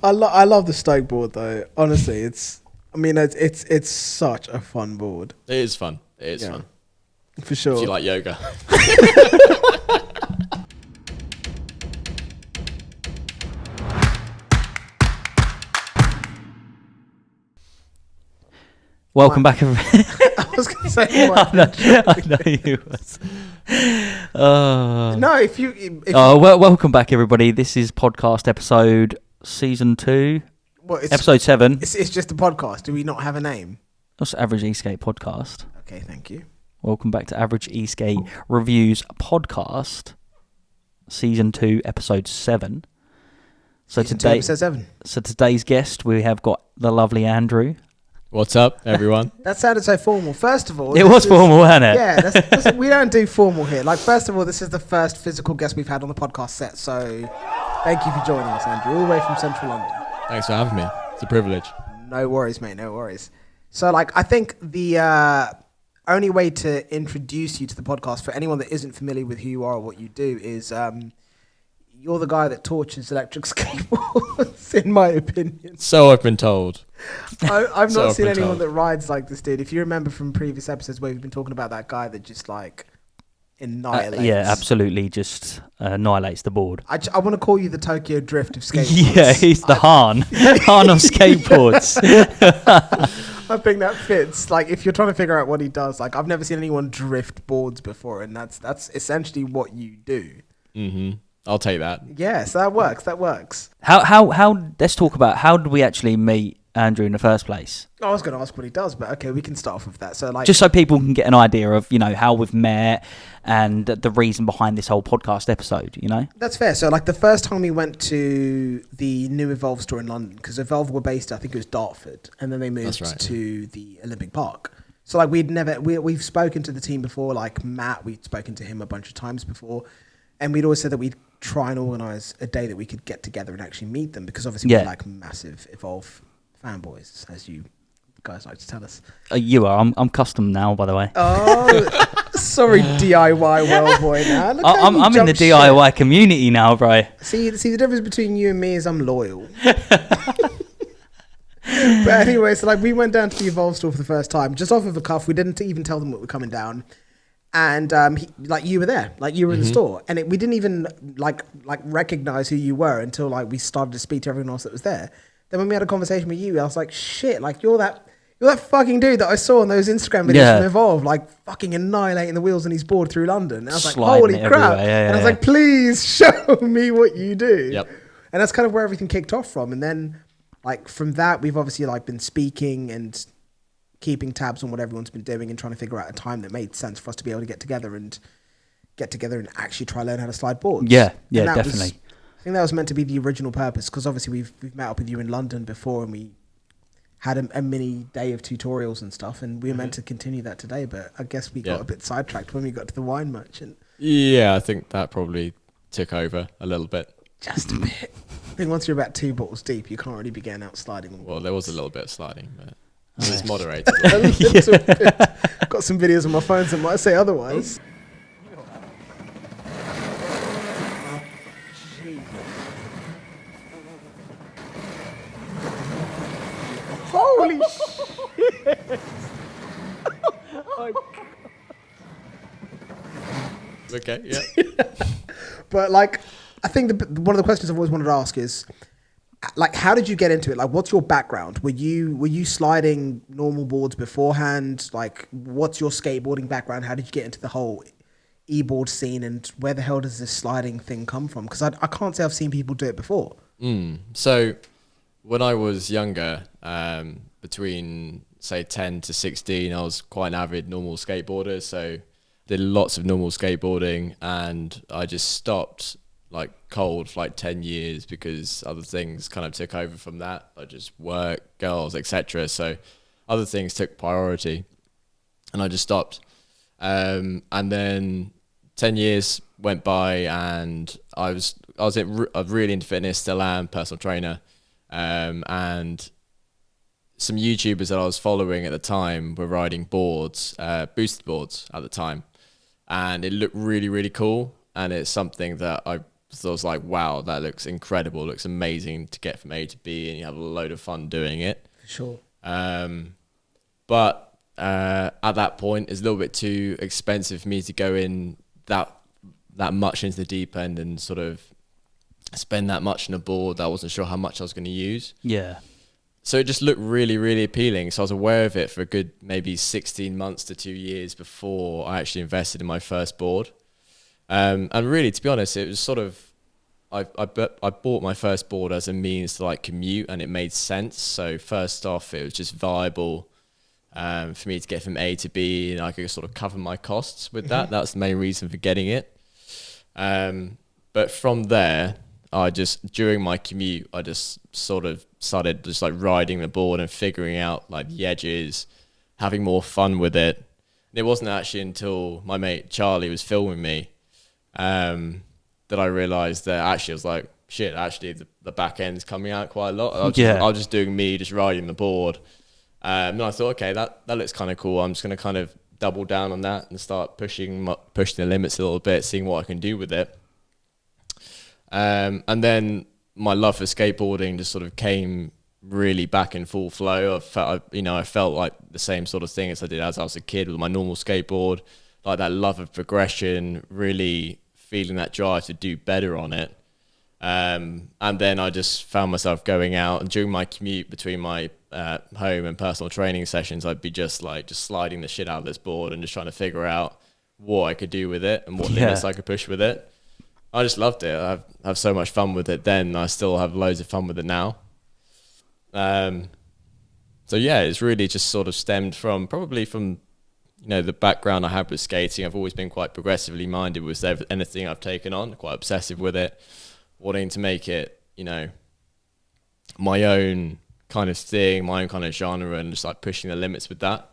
I love the Stoke board though. Honestly, it's such a fun board. It is fun. It is fun. For sure. If you like yoga. Welcome back, everybody. I was going to say, I know you was. no, if welcome back, everybody. This is podcast episode season 2, episode 7. It's just a podcast. Do we not have a name? That's Average Eskate podcast. Okay, thank you. Welcome back to Average Eskate Reviews podcast, season 2, episode 7. Episode 7. So today's guest, we have got the lovely Andrew. What's up, everyone? That sounded so formal. First of all, it was formal, wasn't it? Yeah, we don't do formal here. Like, first of all, this is the first physical guest we've had on the podcast set, so thank you for joining us, Andrew, all the way from central London. Thanks for having me. It's a privilege. No worries, mate, no worries. So, I think the only way to introduce you to the podcast for anyone that isn't familiar with who you are or what you do is you're the guy that tortures electric skateboards, in my opinion. So I've been told. I've not seen anyone that rides like this dude. If you remember from previous episodes where we've been talking about that guy that just annihilates. Yeah, absolutely, just annihilates the board. I want to call you the Tokyo Drift of skateboards. Yeah, he's the Han of skateboards. I think that fits. Like, if you're trying to figure out what he does, I've never seen anyone drift boards before, and that's essentially what you do. Mm-hmm. I'll take that. Yes, that works. How? Let's talk about how did we actually meet Andrew in the first place? I was going to ask what he does, but okay, we can start off with that. So, just so people can get an idea of how we've met and the reason behind this whole podcast episode. That's fair. So, the first time we went to the new Evolved store in London, because Evolved were based, I think it was Dartford, and then they moved to the Olympic Park. So, we've spoken to the team before. Like Matt, we'd spoken to him a bunch of times before, and we'd always said that we'd try and organise a day that we could get together and actually meet them, because obviously we're massive Evolve fanboys, as you guys like to tell us. You are. I'm custom now, by the way. Oh, sorry, DIY world boy. Now I'm in the DIY community now, bro. See, the difference between you and me is I'm loyal. But anyway, so we went down to the Evolve store for the first time, just off of a cuff. We didn't even tell them what we're coming down. And you were there, you were in the store, and we didn't even recognize who you were until we started to speak to everyone else that was there. Then when we had a conversation with you, I was like, shit, you're that fucking dude that I saw on those Instagram videos from Evolve, fucking annihilating the wheels on his board through London. And I was like, holy crap. And I was like, please show me what you do. Yep. And that's kind of where everything kicked off from. And then from that, we've obviously been speaking and keeping tabs on what everyone's been doing and trying to figure out a time that made sense for us to be able to get together and actually try learn how to slide boards. Yeah, definitely. I think that was meant to be the original purpose, because obviously we've met up with you in London before, and we had a mini day of tutorials and stuff, and we were meant to continue that today, but I guess we got a bit sidetracked when we got to the wine merchant. Yeah, I think that probably took over a little bit. Just a bit. I think once you're about 2 bottles deep, you can't really be getting out sliding. Well, there was a little bit of sliding, but it was moderated. A little bit. Got some videos on my phone that might say otherwise. Holy shit! Oh, Okay, yeah. But I think one of the questions I've always wanted to ask is, how did you get into it? What's your background? Were you sliding normal boards beforehand? What's your skateboarding background? How did you get into the whole e-board scene, and where the hell does this sliding thing come from? Because I can't say I've seen people do it before. So when I was younger, between say 10 to 16, I was quite an avid normal skateboarder. So did lots of normal skateboarding, and I just stopped cold for 10 years because other things kind of took over from that, just work, girls, etc. So other things took priority, and I just stopped. And then 10 years went by, and I was really into fitness, still am, personal trainer, and some YouTubers that I was following at the time were riding boards, boosted boards at the time, and it looked really, really cool. And it's something that I So I was like, wow, that looks incredible. Looks amazing to get from A to B, and you have a load of fun doing it. For sure. But at that point, it's a little bit too expensive for me to go in that much into the deep end and sort of spend that much on a board that I wasn't sure how much I was going to use. Yeah. So it just looked really, really appealing. So I was aware of it for a good maybe 16 months to 2 years before I actually invested in my first board. And really, to be honest, it was sort of, I bought my first board as a means to like commute, and it made sense. So first off, it was just viable for me to get from A to B, and I could sort of cover my costs with that. That's the main reason for getting it. But from there, during my commute, I just sort of started just like riding the board and figuring out like the edges, having more fun with it. And it wasn't actually until my mate Charlie was filming me that I realized that actually I was like, shit, actually the back end's coming out quite a lot. I was just doing me, just riding the board. And I thought, okay, that looks kind of cool. I'm just going to kind of double down on that and start pushing the limits a little bit, seeing what I can do with it. And then my love for skateboarding just sort of came really back in full flow. I felt like the same sort of thing as I did as I was a kid with my normal skateboard, like that love of progression, really feeling that drive to do better on it. And then I just found myself going out, and during my commute between my home and personal training sessions, I'd be just sliding the shit out of this board and just trying to figure out what I could do with it and what limits I could push with it. I just loved it. I have so much fun with it then. I still have loads of fun with it now. So yeah, it's really just sort of stemmed from the background I had with skating. I've always been quite progressively minded with anything I've taken on, quite obsessive with it, wanting to make it, my own kind of thing, my own kind of genre, and just like pushing the limits with that,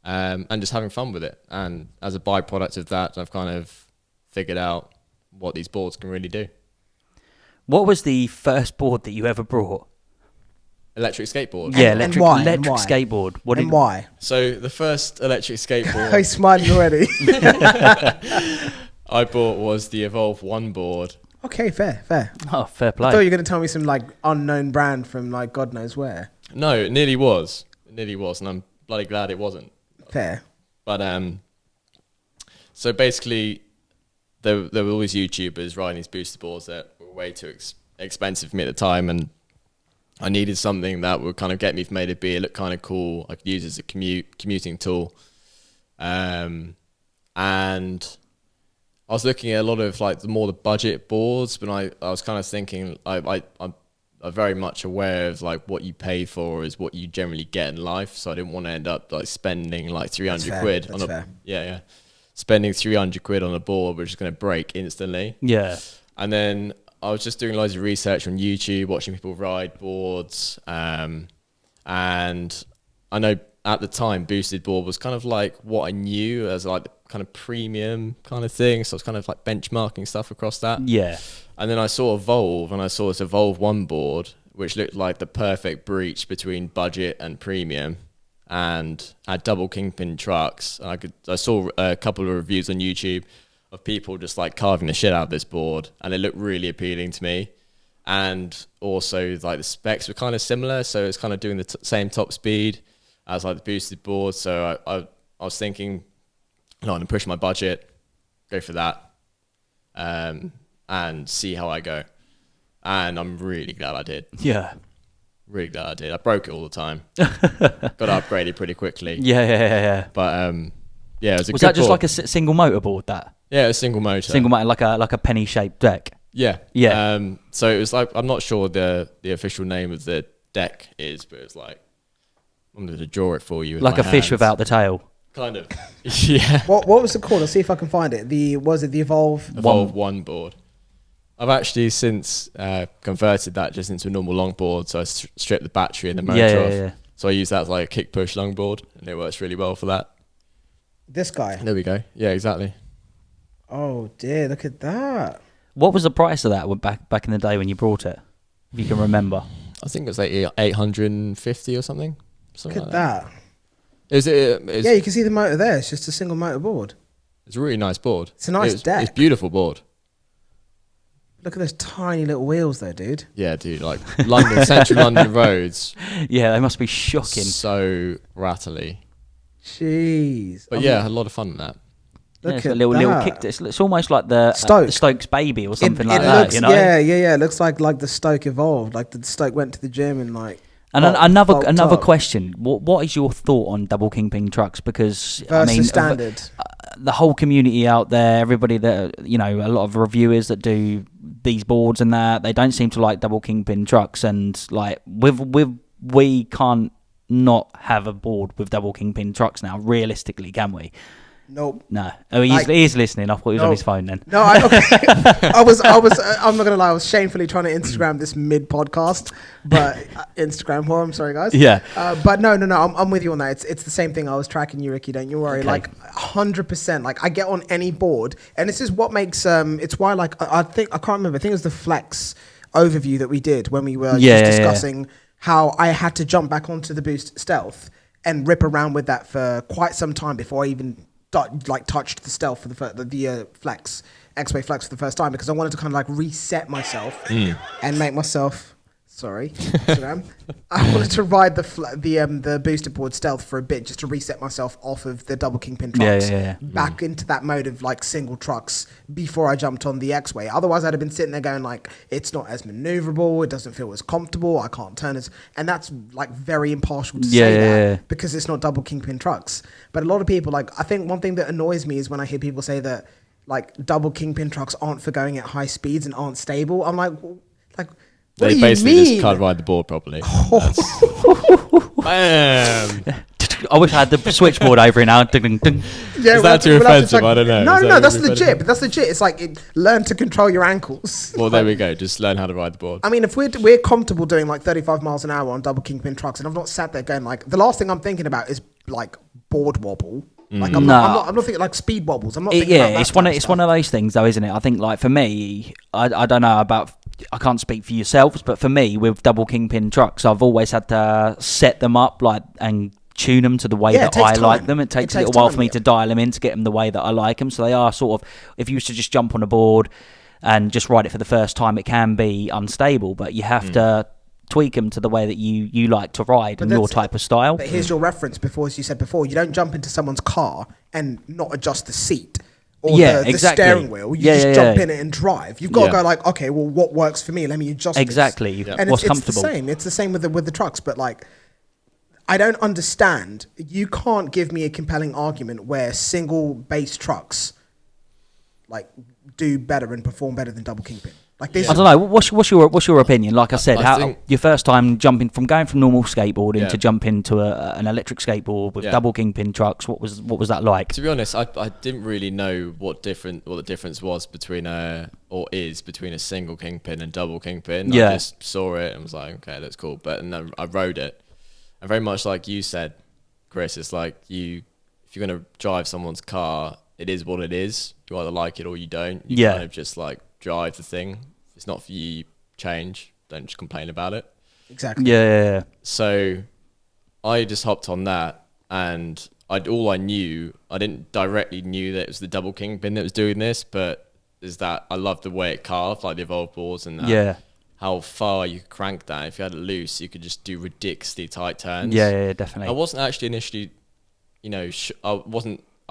and just having fun with it. And as a byproduct of that, I've kind of figured out what these boards can really do. What was the first board that you ever brought? Electric skateboard. Yeah, And electric why? skateboard. Why? So the first electric skateboard He's smiling already. I bought was the Evolved 1 board. Okay, fair. Oh, fair play. I thought you were going to tell me some like unknown brand from like God knows where. No, it nearly was. And I'm bloody glad it wasn't. Fair. But so basically, there were all these YouTubers riding these booster boards that were way too expensive for me at the time, and I needed something that would kind of get me from A to B. It looked kind of cool. I could use it as a commuting tool. And I was looking at a lot of like the budget boards, but I was kind of thinking I'm very much aware of like what you pay for is what you generally get in life. So I didn't want to end up like spending like 300 quid That's fair. Yeah. Spending 300 quid on a board, which is going to break instantly. Yeah. And then I was just doing loads of research on YouTube, watching people ride boards. And I know at the time, boosted board was kind of like what I knew as like the kind of premium kind of thing. So I was kind of like benchmarking stuff across that. Yeah. And then I saw Evolve, and I saw this Evolve 1 board, which looked like the perfect breach between budget and premium, and had double kingpin trucks. And I saw a couple of reviews on YouTube of people just like carving the shit out of this board, and it looked really appealing to me. And also like the specs were kind of similar, so it's kind of doing the same top speed as like the boosted board. So I was thinking, I'm going to push my budget, go for that, and see how I go. And I'm really glad I did. Yeah. Really glad I did. I broke it all the time. Got upgraded pretty quickly. Yeah. But yeah, it was a Was good that just board. like a single motor board? That Yeah, a single motor. single motor, like a penny shaped deck. Yeah. Yeah. So it was like, I'm not sure the official name of the deck is, but it's like, I'm going to draw it for you. With Like my a fish hands. without the tail. Kind of. Yeah. What was it called? I'll see if I can find it. Was it the Evolve? Evolve 1 board. I've actually since converted that just into a normal longboard. So I stripped the battery and the motor off. Yeah. So I use that as like a kick push longboard, and it works really well for that. This guy. There we go. Yeah, exactly. Oh dear, look at that. What was the price of that back in the day when you brought it? If you can remember. I think it was like 850 or something. Look Something at like that. Yeah, You can see the motor there. It's just a single motor board. It's a really nice board. It's a nice deck. It's a beautiful board. Look at those tiny little wheels though, dude. Yeah, dude, like London, central London roads, Yeah, they must be shocking. so rattly. Jeez. But yeah, a lot of fun in that. Yeah, Look it's at a little that. kick. It's almost like the Stoke. Stokes baby or something It like that. looks, You know. Yeah. It looks like the Stoke evolved. Like the Stoke went to the gym and like. And bulked another up. question: what is your thought on double kingpin trucks? Because Versus standard. The whole community out there, everybody that a lot of reviewers that do these boards and that, they don't seem to like double kingpin trucks. And like we can't not have a board with double kingpin trucks now. Realistically, can we? Nope. No. Oh, he's listening. I thought he was on his phone then. No, I was. I'm not gonna lie. I was shamefully trying to Instagram this mid podcast, but Instagram whore. I'm sorry, guys. Yeah. But no. I'm with you on that. It's the same thing. I was tracking you, Ricky. Don't you worry. Okay. Like 100%. Like I get on any board, and this is what makes. It's why like I think I can't remember. I think it was the Flex overview that we did when we were discussing how I had to jump back onto the Boost Stealth and rip around with that for quite some time before I even touched the Stealth for the Flex, X-Way Flex for the first time, because I wanted to kind of like reset myself and make myself. Sorry, Instagram. I wanted to ride the boosted board Stealth for a bit just to reset myself off of the double kingpin trucks back into that mode of like single trucks before I jumped on the X-Way. Otherwise, I'd have been sitting there going like, it's not as maneuverable, it doesn't feel as comfortable, I can't turn as, and that's like very impartial to say that because it's not double kingpin trucks. But a lot of people, like, I think one thing that annoys me is when I hear people say that like double kingpin trucks aren't for going at high speeds and aren't stable. I'm like, what They basically just can't ride the board properly. Bam! I wish I had the switchboard over it now. Yeah, is that too offensive? I don't know. No, that's legit. But that's legit. It's like learn to control your ankles. Well, there we go. Just learn how to ride the board. I mean, if we're comfortable doing like 35 miles an hour on double kingpin trucks, and I've not sat there going like, the last thing I'm thinking about is like board wobble. Like I'm not thinking like speed wobbles. I'm not thinking about that it's one of those things though, isn't it? I think like for me, I don't know about, I can't speak for yourselves, but for me with double kingpin trucks, I've always had to set them up like and tune them to the way that I like them. It takes a little while for me to dial them in to get them the way that I like them. So they are sort of, if you used to just jump on a board and just ride it for the first time, it can be unstable, but you have to tweak them to the way that you like to ride and your type of style. But here's your reference before, as you said before, you don't jump into someone's car and not adjust the seat or the steering wheel. You just jump in it and drive. You've got to go like, okay, well, what works for me? Let me adjust exactly. this. And what's it's comfortable. the same. It's the same with the trucks, but like, I don't understand. You can't give me a compelling argument where single base trucks like do better and perform better than double kingpin. Like this. I don't know. What's your opinion? Like I said, your first time going from normal skateboarding to jump into an electric skateboard with double kingpin trucks. What was that like? To be honest, I didn't really know what the difference was between between a single kingpin and double kingpin. I just saw it and was like, okay, that's cool. But and then I rode it, and very much like you said, Chris, it's like if you're gonna drive someone's car, it is what it is. You either like it or you don't. You kind of just like drive the thing. If it's not for you, change. Don't just complain about it. Exactly. Yeah. So I just hopped on that, and I didn't directly knew that it was the double kingpin that was doing this, but is that I love the way it carved, like the Evolved boards and that. Yeah. How far you could crank that. If you had it loose, you could just do ridiculously tight turns. Yeah, definitely. I wasn't actually initially,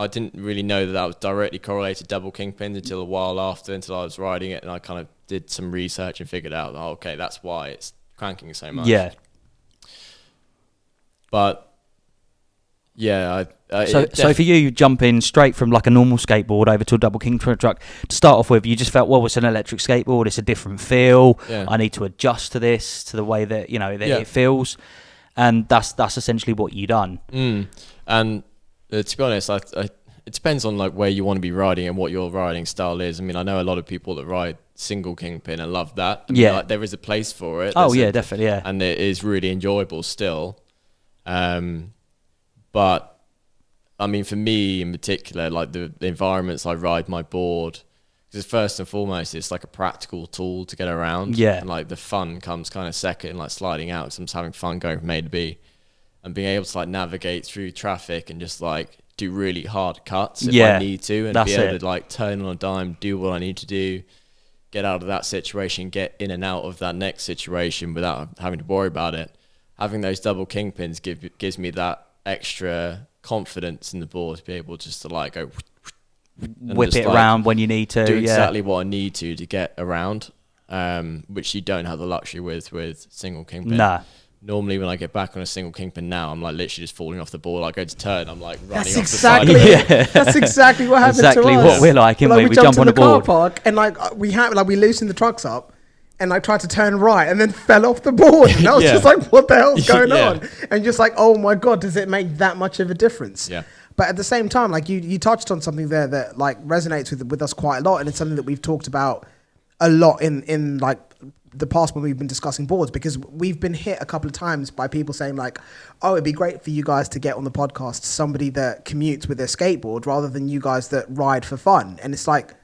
I didn't really know that was directly correlated to double kingpins until a while after, until I was riding it, and I kind of did some research and figured out, okay, that's why it's cranking so much. Yeah. But yeah, so for you, jumping straight from like a normal skateboard over to a double kingpin truck, to start off with, you just felt, well, it's an electric skateboard, it's a different feel. Yeah. I need to adjust to this, to the way that it feels, and that's essentially what you done. And to be honest, it depends on like where you want to be riding and what your riding style is. I mean, I know a lot of people that ride single kingpin and love that. I mean, like, there is a place for it. Definitely, yeah. And it is really enjoyable still. But I mean, for me in particular, like the environments I ride my board, because first and foremost, it's like a practical tool to get around. Yeah. And like the fun comes kind of second, like sliding out, because I'm just having fun going from A to B. And being able to like navigate through traffic and just like do really hard cuts if I need to, and be able to like turn on a dime, do what I need to do, get out of that situation, get in and out of that next situation without having to worry about it. Having those double kingpins gives me that extra confidence in the board to be able just to like go whip it around when you need to. Do exactly what I need to get around, which you don't have the luxury with single kingpin. Nah. Normally when I get back on a single kingpin now, I'm like literally just falling off the board. I go to turn, I'm like running off the side. That's exactly what happened to us. Exactly what we're like, isn't we? We jump on the the board. car park and we loosened the trucks up and like tried to turn right and then fell off the board. And I was just like, what the hell's going on? And just like, oh my God, does it make that much of a difference? Yeah. But at the same time, like you touched on something there that like resonates with us quite a lot, and it's something that we've talked about a lot in like the past when we've been discussing boards, because we've been hit a couple of times by people saying like, oh, it'd be great for you guys to get on the podcast somebody that commutes with their skateboard rather than you guys that ride for fun. And it's like,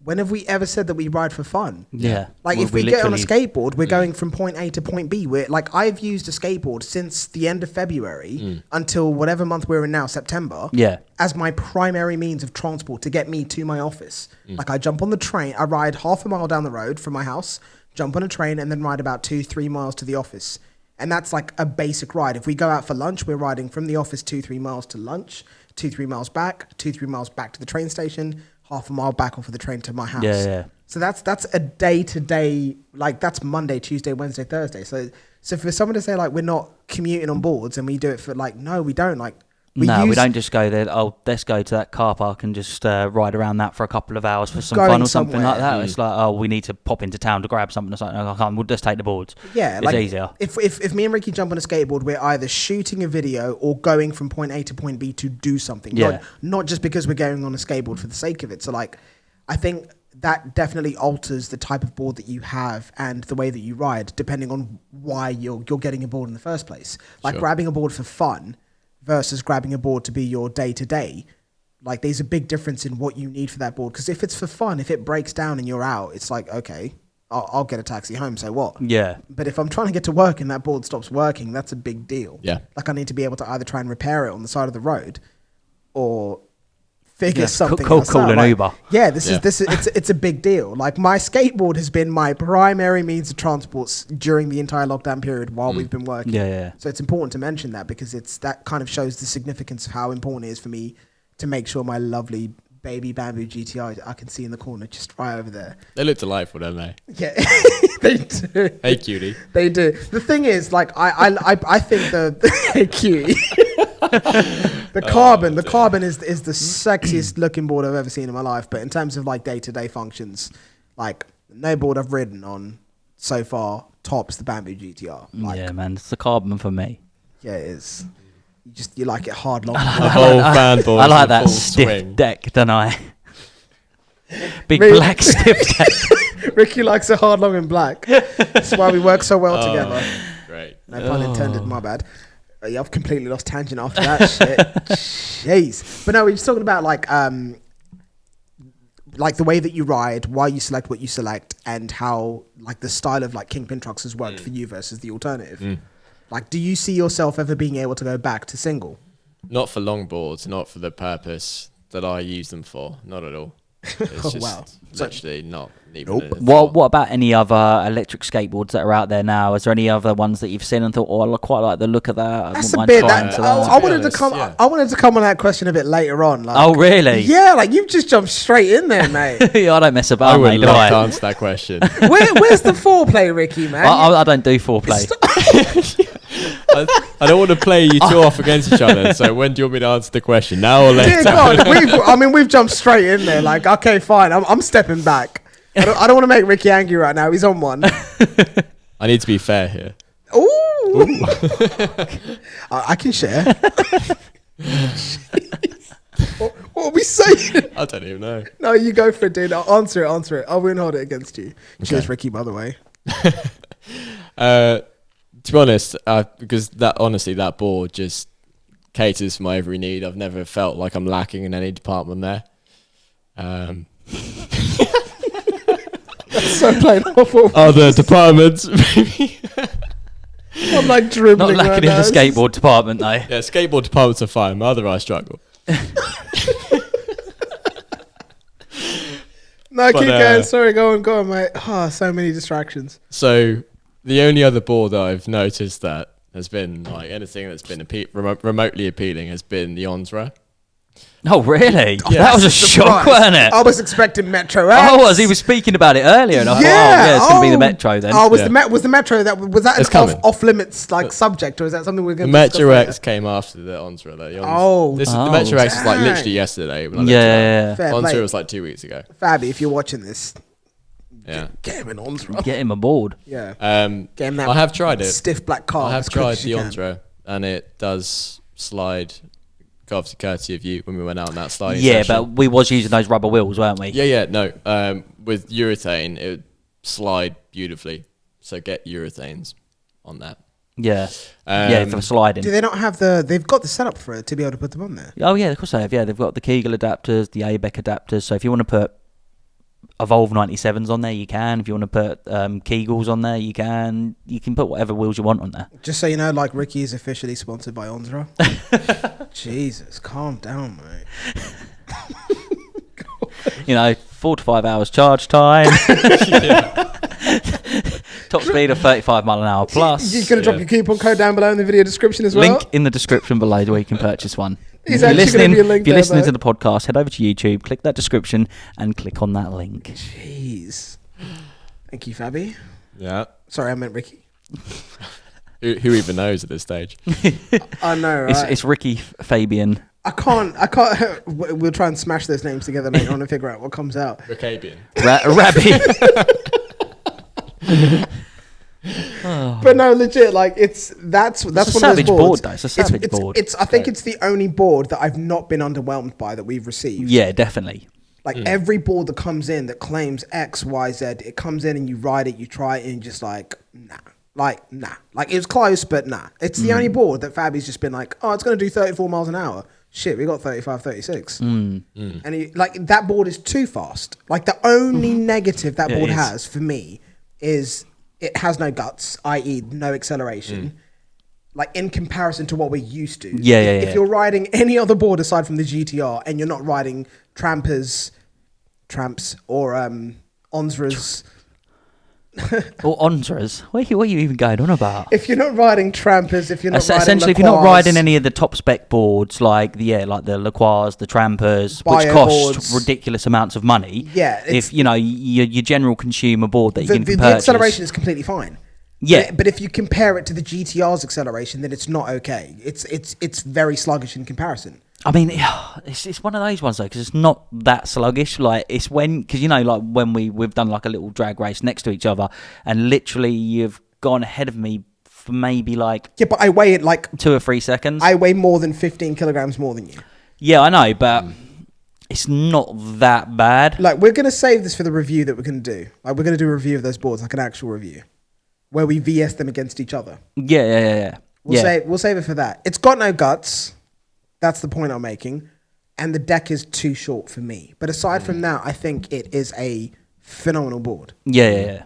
when have we ever said that we ride for fun? Yeah. Like if we get on a skateboard, we're going from point A to point B. We're like, I've used a skateboard since the end of February until whatever month we're in now, September. Yeah. As my primary means of transport to get me to my office. Like I jump on the train, I ride half a mile down the road from my house, jump on a train and then ride about 2-3 miles to the office. And that's like a basic ride. If we go out for lunch, we're riding from the office 2-3 miles to lunch, 2-3 miles back, 2-3 miles back to the train station, half a mile back off of the train to my house. Yeah. So that's a day-to-day, like that's Monday, Tuesday, Wednesday, Thursday. So for someone to say like we're not commuting on boards and we do it for like, no, we don't. Like we don't just go there. Oh, let's go to that car park and just ride around that for a couple of hours for some fun or something like that. It's like, oh, we need to pop into town to grab something or something. I can't. We'll just take the boards. Yeah, it's like easier. If me and Ricky jump on a skateboard, we're either shooting a video or going from point A to point B to do something. Yeah. Not just because we're going on a skateboard for the sake of it. So like, I think that definitely alters the type of board that you have and the way that you ride, depending on why you're getting a board in the first place. Like grabbing a board for fun versus grabbing a board to be your day-to-day, like there's a big difference in what you need for that board. Because if it's for fun, if it breaks down and you're out, it's like, okay, I'll get a taxi home, so what? Yeah. But if I'm trying to get to work and that board stops working, that's a big deal. Yeah. Like I need to be able to either try and repair it on the side of the road or figure something call else out. an Uber. Yeah, it's a big deal. Like my skateboard has been my primary means of transport during the entire lockdown period while we've been working. Yeah. So it's important to mention that because that kind of shows the significance of how important it is for me to make sure my lovely baby bamboo GTR I can see in the corner just right over there. They look delightful, don't they? Yeah, they do. Hey, cutie. They do. The thing is, like, I think hey, cutie. The carbon is the sexiest looking board I've ever seen in my life. But in terms of like day-to-day functions, like no board I've ridden on so far tops the bamboo GTR. Like, yeah, man, it's the carbon for me. yeah, it is. You like it hard long. The whole fan board. I like that full stiff swing. deck, don't I? Big Really? black stiff deck. Ricky likes it hard, long, and black. That's why we work so well together. Great. No pun intended. My bad. Yeah, I've completely lost tangent after that shit. Jeez. But no, we're just talking about like the way that you ride, why you select what you select, and how like the style of like Kingpin trucks has worked for you versus the alternative. Like, do you see yourself ever being able to go back to single? Not for longboards, not for the purpose that I use them for. Not at all. It's just literally not even. What about any other electric skateboards that are out there now? Is there any other ones that you've seen and thought, oh, I quite like the look of that? That's a bit. I wanted to come. Yeah. I wanted to come on that question a bit later on. Like, oh, really? Yeah, like you've just jumped straight in there, mate. Yeah, I don't mess about. I would love to answer that question. Where's the foreplay, Ricky, man? I don't do foreplay. I don't want to play you two off against each other. So when do you want me to answer the question? Now or later? Dear God, we've jumped straight in there. Like, okay, fine. I'm stepping back. I don't want to make Ricky angry right now. He's on one. I need to be fair here. Ooh. I can share. What are we saying? I don't even know. No, you go for it, dude. I'll answer it. I won't hold it against you. Okay. Cheers, Ricky, by the way. To be honest, because that board just caters for my every need. I've never felt like I'm lacking in any department there. That's so plain awful. Other departments, maybe. I'm like dribbling. Not lacking in the skateboard department, though. Yeah, skateboard departments are fine. My other eye struggle. No, keep going. Sorry, go on, mate. Oh, so many distractions. So the only other board that I've noticed that has been like anything that's been remotely appealing has been the Onsra. Oh, really? Yeah. That was a shock, wasn't it? I was expecting Metro X. I was. He was speaking about it earlier, and I thought, it's going to be the Metro then. Oh, was the Metro was that It's an off limits like subject, or is that something we're going to to Metro X came after the Onsra. The Metro X was like literally yesterday. When I Onsra was like 2 weeks ago. Fabby, if you're watching this, yeah, get him an Onsra. Get him aboard. Yeah. Get him that I have tried it. Stiff black car. I have tried the Onsra, and it does slide. Obviously, courtesy of you when we went out on that sliding session. But we was using those rubber wheels, weren't we? No. With urethane, it would slide beautifully. So get urethanes on that. Yeah. For sliding. Do they not have they've got the setup for it to be able to put them on there? Oh, yeah, of course they have. Yeah, they've got the Kegel adapters, the ABEC adapters. So if you want to put Evolved 97s on there, you can. If you want to put Kegels on there, you can. You can put whatever wheels you want on there. Just so you know, like Ricky is officially sponsored by Onsra. Jesus, calm down, mate. 4 to 5 hours charge time. Top speed of 35 mile an hour plus. You're going to drop your coupon code down below in the video description as well? Link in the description below where you can purchase one. If you're listening to the podcast, head over to YouTube, click that description, and click on that link. Jeez. Thank you, Fabby. Yeah. Sorry, I meant Ricky. Who even knows at this stage? I know, right? It's Ricky Fabian. I can't. We'll try and smash those names together later on and figure out what comes out. Rickabian. Rabbi. But no, legit, like that's one of those boards. It's a savage board. I think it's the only board that I've not been underwhelmed by that we've received. Yeah, definitely. Like every board that comes in that claims X, Y, Z, it comes in and you ride it, you try it, and you're just like, nah. Like it was close, but nah. It's the only board that Fabby's just been like, oh, it's going to do 34 miles an hour. Shit, we got 35, 36. And that board is too fast. Like the only negative that board has for me is it has no guts, i.e. no acceleration. Like in comparison to what we're used to. If you're riding any other board aside from the GTR and you're not riding tramps or Onsras. Or Onsras? What are you even going on about? If you're not riding trampers, if you're not riding essentially, if you're not riding any of the top spec boards like the Laquas, the Trampers, which cost ridiculous amounts of money. Yeah, if your general consumer board that you can purchase, the acceleration is completely fine. Yeah, but if you compare it to the GTR's acceleration, then it's not okay. It's very sluggish in comparison. I mean, it's one of those ones though, because it's not that sluggish. Like it's because like when we've done like a little drag race next to each other, and literally you've gone ahead of me for maybe like but I weigh it like 2 or 3 seconds. I weigh more than 15 kilograms more than you. Yeah, I know, but it's not that bad. Like we're gonna save this for the review that we're gonna do. Like we're gonna do a review of those boards, like an actual review, where we VS them against each other. Yeah. We'll save it for that. It's got no guts. That's the point I'm making. And the deck is too short for me. But aside from that, I think it is a phenomenal board. Yeah.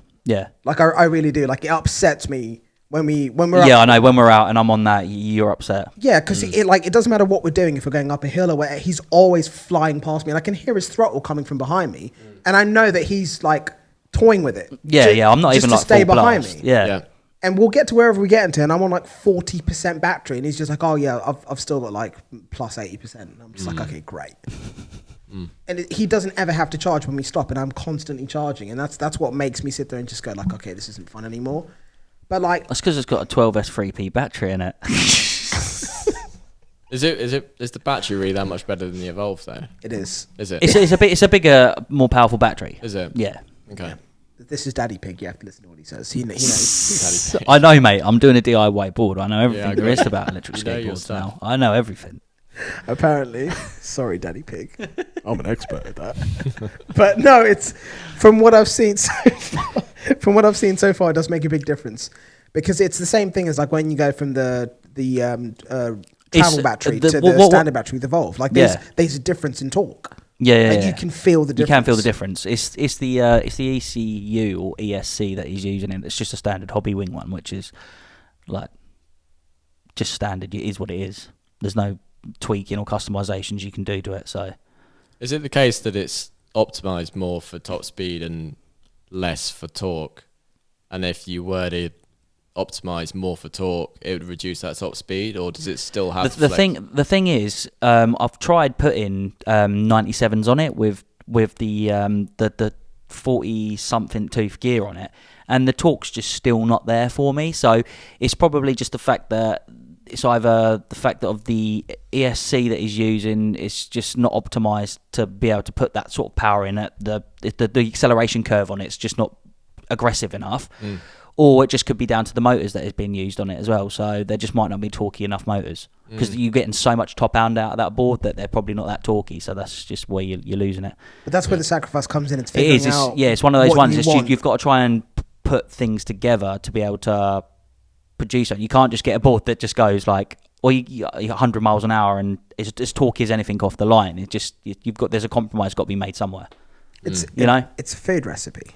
Like I really do. Like it upsets me when we're I know when we're out and I'm on that, you're upset. Yeah, because it doesn't matter what we're doing if we're going up a hill or where he's always flying past me and I can hear his throttle coming from behind me and I know that he's like toying with it. Yeah. I'm not even like stay full behind blast. me. Yeah. And we'll get to wherever we get into, and I'm on like 40% battery, and he's just like, "Oh yeah, I've still got like plus 80%." And I'm just like, "Okay, great." And he doesn't ever have to charge when we stop, and I'm constantly charging, and that's what makes me sit there and just go like, "Okay, this isn't fun anymore." But like, that's because it's got a 12S3P battery in it. Is the battery really that much better than the Evolve though? It is. Is it? It's a bigger, more powerful battery. Is it? Yeah. Okay. Yeah. This is Daddy Pig. You have to listen to what he says. He knows. Daddy Pig. I know, mate. I'm doing a DIY board. I know everything there is about electric You know your skateboards stuff. now. I know everything. Apparently. Sorry, Daddy Pig. I'm an expert at that. But no, it's from what I've seen so far, it does make a big difference. Because it's the same thing as like when you go from the travel battery to the standard battery with Evolve. Like there's a difference in torque. Yeah, you can feel the difference. You can feel the difference. It's the ECU or ESC that he's using, and it's just a standard hobby wing one, which is like just standard. It is what it is. There's no tweaking or customizations you can do to it. So, is it the case that it's optimized more for top speed and less for torque. And if you were to optimize more for torque, it would reduce that top speed, or does it still have the thing is, I've tried putting 97s on it with the 40 something tooth gear on it, and the torque's just still not there for me. So it's probably just the fact that it's either the fact that of the ESC that he's using is just not optimized to be able to put that sort of power in it. The acceleration curve on it's just not aggressive enough. Or it just could be down to the motors that is being used on it as well. So there just might not be torquey enough motors, because you're getting so much top end out of that board that they're probably not that torquey. So that's just where you're losing it. But that's where the sacrifice comes in. It's figuring out. It's one of those ones. You've got to try and put things together to be able to produce it. You can't just get a board that just goes like, or you're 100 miles an hour and it's as torquey as anything off the line. It just there's a compromise got to be made somewhere. It's a food recipe.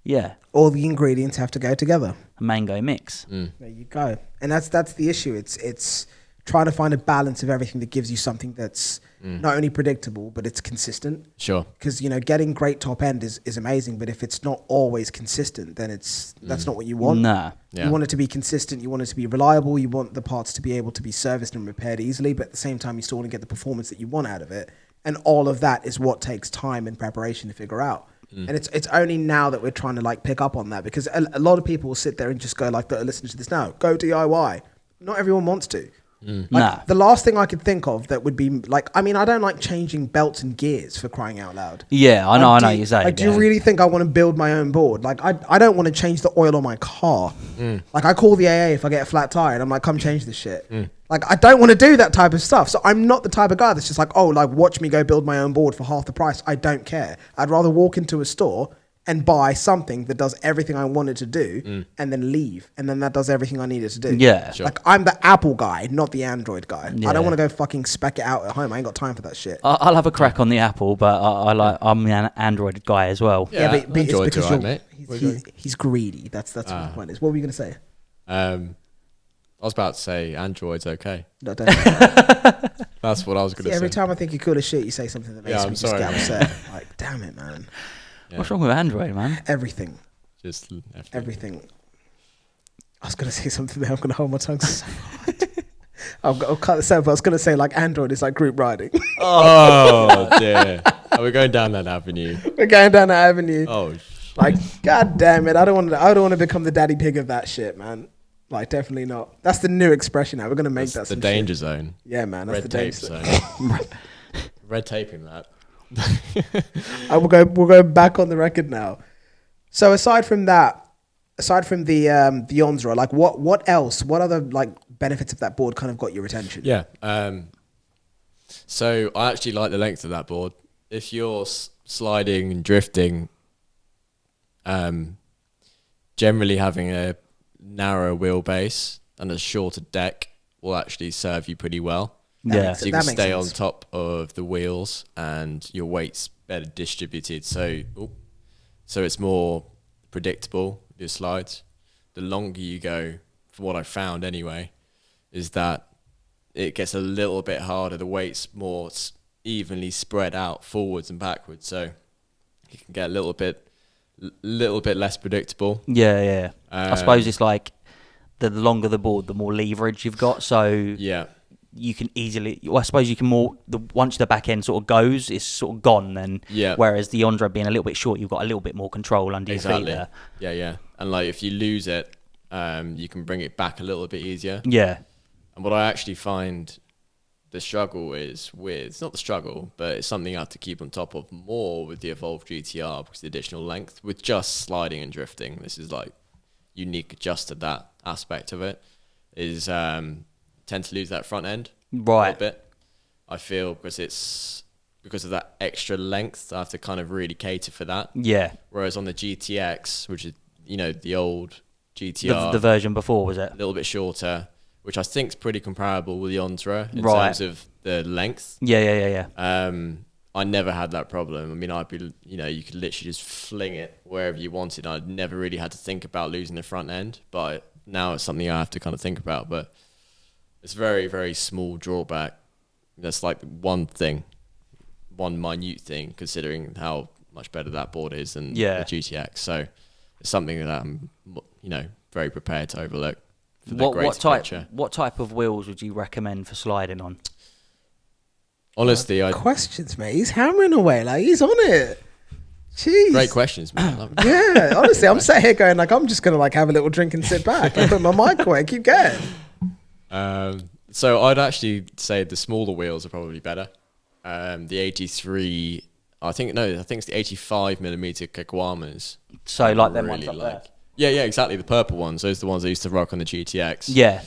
Yeah. All the ingredients have to go together. A mango mix. There you go. And that's the issue. It's trying to find a balance of everything that gives you something that's not only predictable, but it's consistent. Sure. Because, getting great top end is amazing, but if it's not always consistent, then that's not what you want. Nah. Yeah. You want it to be consistent. You want it to be reliable. You want the parts to be able to be serviced and repaired easily, but at the same time, you still want to get the performance that you want out of it. And all of that is what takes time and preparation to figure out. And it's only now that we're trying to pick up on that, because a lot of people will sit there and just go listen to this now, go DIY. Not everyone wants to. The last thing I could think of that would be I don't like changing belts and gears, for crying out loud. Yeah, I know you're saying. Do you really think I want to build my own board? I don't want to change the oil on my car. I call the AA if I get a flat tire and I'm like, come change this shit. I don't want to do that type of stuff. So I'm not the type of guy that's just watch me go build my own board for half the price. I don't care. I'd rather walk into a store and buy something that does everything I wanted to do and then leave. And then that does everything I needed to do. Yeah. Sure. I'm the Apple guy, not the Android guy. Yeah. I don't want to go fucking spec it out at home. I ain't got time for that shit. I'll have a crack on the Apple, but I'm an Android guy as well. Yeah, but it's Android's because alright, mate. he's greedy. That's what the point is. What were you going to say? I was about to say Android's okay. No, don't. That's what I was going to say. Every time I think you're cool as shit, you say something that makes me just get upset. Damn it, man. Yeah. What's wrong with Android, man? Everything. Just everything. I was going to say something there. I'm going to hold my tongue so hard. I'll cut this out, but I was going to say Android is like group riding. Oh, dear. Are we going down that avenue? We're going down that avenue. Oh, God damn it. I don't want to become the daddy pig of that shit, man. Definitely not. That's the new expression now. We're going to make that's that the danger zone. Yeah, man. That's Red the tape danger zone. Red taping that. We'll go back on the record now. So aside from the Onzra, what else? What other benefits of that board kind of got your attention? Yeah. So I actually like the length of that board. If you're sliding and drifting, generally having a narrow wheelbase and a shorter deck will actually serve you pretty well. Yeah. So you can stay on top of the wheels and your weight's better distributed. So it's more predictable, your slides. The longer you go, from what I found anyway, is that it gets a little bit harder. The weight's more evenly spread out forwards and backwards. So you can get a little bit less predictable. Yeah. I suppose it's the longer the board, the more leverage you've got. So yeah. You can easily, I suppose you can once the back end sort of goes, it's sort of gone then. Yeah. Whereas the Ondra being a little bit short, you've got a little bit more control under your feet there. Yeah. And if you lose it, you can bring it back a little bit easier. Yeah. And what I actually find the struggle is with, it's not the struggle, but it's something I have to keep on top of more with the Evolved GTR because the additional length with just sliding and drifting. This is unique just to that aspect of it is tend to lose that front end right a bit. I feel because of that extra length, I have to kind of really cater for that. Yeah. Whereas on the GTX, which is the old GTR, the version before, was it a little bit shorter, which I think is pretty comparable with the Ontra in right. terms of the length. Yeah. I never had that problem. I mean, I'd be, you could literally just fling it wherever you wanted. I'd never really had to think about losing the front end, but now it's something I have to kind of think about. But it's very, very small drawback. That's one thing, one minute thing, considering how much better that board is than the Yeah. GTX. So it's something that I'm, very prepared to overlook. For the What greater picture. type of wheels would you recommend for sliding on? Honestly, questions, mate. He's hammering away. Like, he's on it. Jeez. great questions, man. Love it. Yeah, honestly, I'm sat here going, like, I'm just going to, like, have a little drink and sit back. Like, put my mic away and keep going. So I'd actually say the smaller wheels are probably better. The 83, I think it's the 85 millimeter Kekwamas. So, like them ones up there? Yeah, exactly. The purple ones. Those are the ones I used to rock on the GTX. Yeah.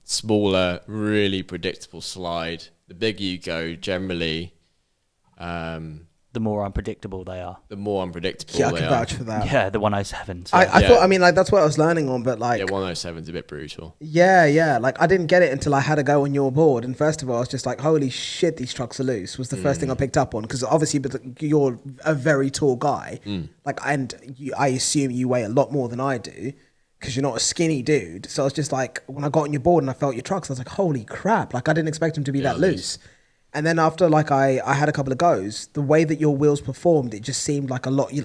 Smaller, really predictable slide. The bigger you go, generally, The more unpredictable they are. the more unpredictable Yeah, I they can are. vouch for that. Yeah, the 107s. I Yeah. thought, I mean, like, that's what I was learning on, but, like... Yeah, 107's a bit brutal. Yeah. Like, I didn't get it until I had a go on your board. And first of all, I was just like, holy shit, these trucks are loose, was the first thing I picked up on. Because obviously, you're a very tall guy. Like, and I assume you weigh a lot more than I do, because you're not a skinny dude. So I was just like, when I got on your board and I felt your trucks, I was like, holy crap. Like, I didn't expect them to be that loose. And then after, like, I had a couple of goes, the way that your wheels performed, it just seemed like a lot. You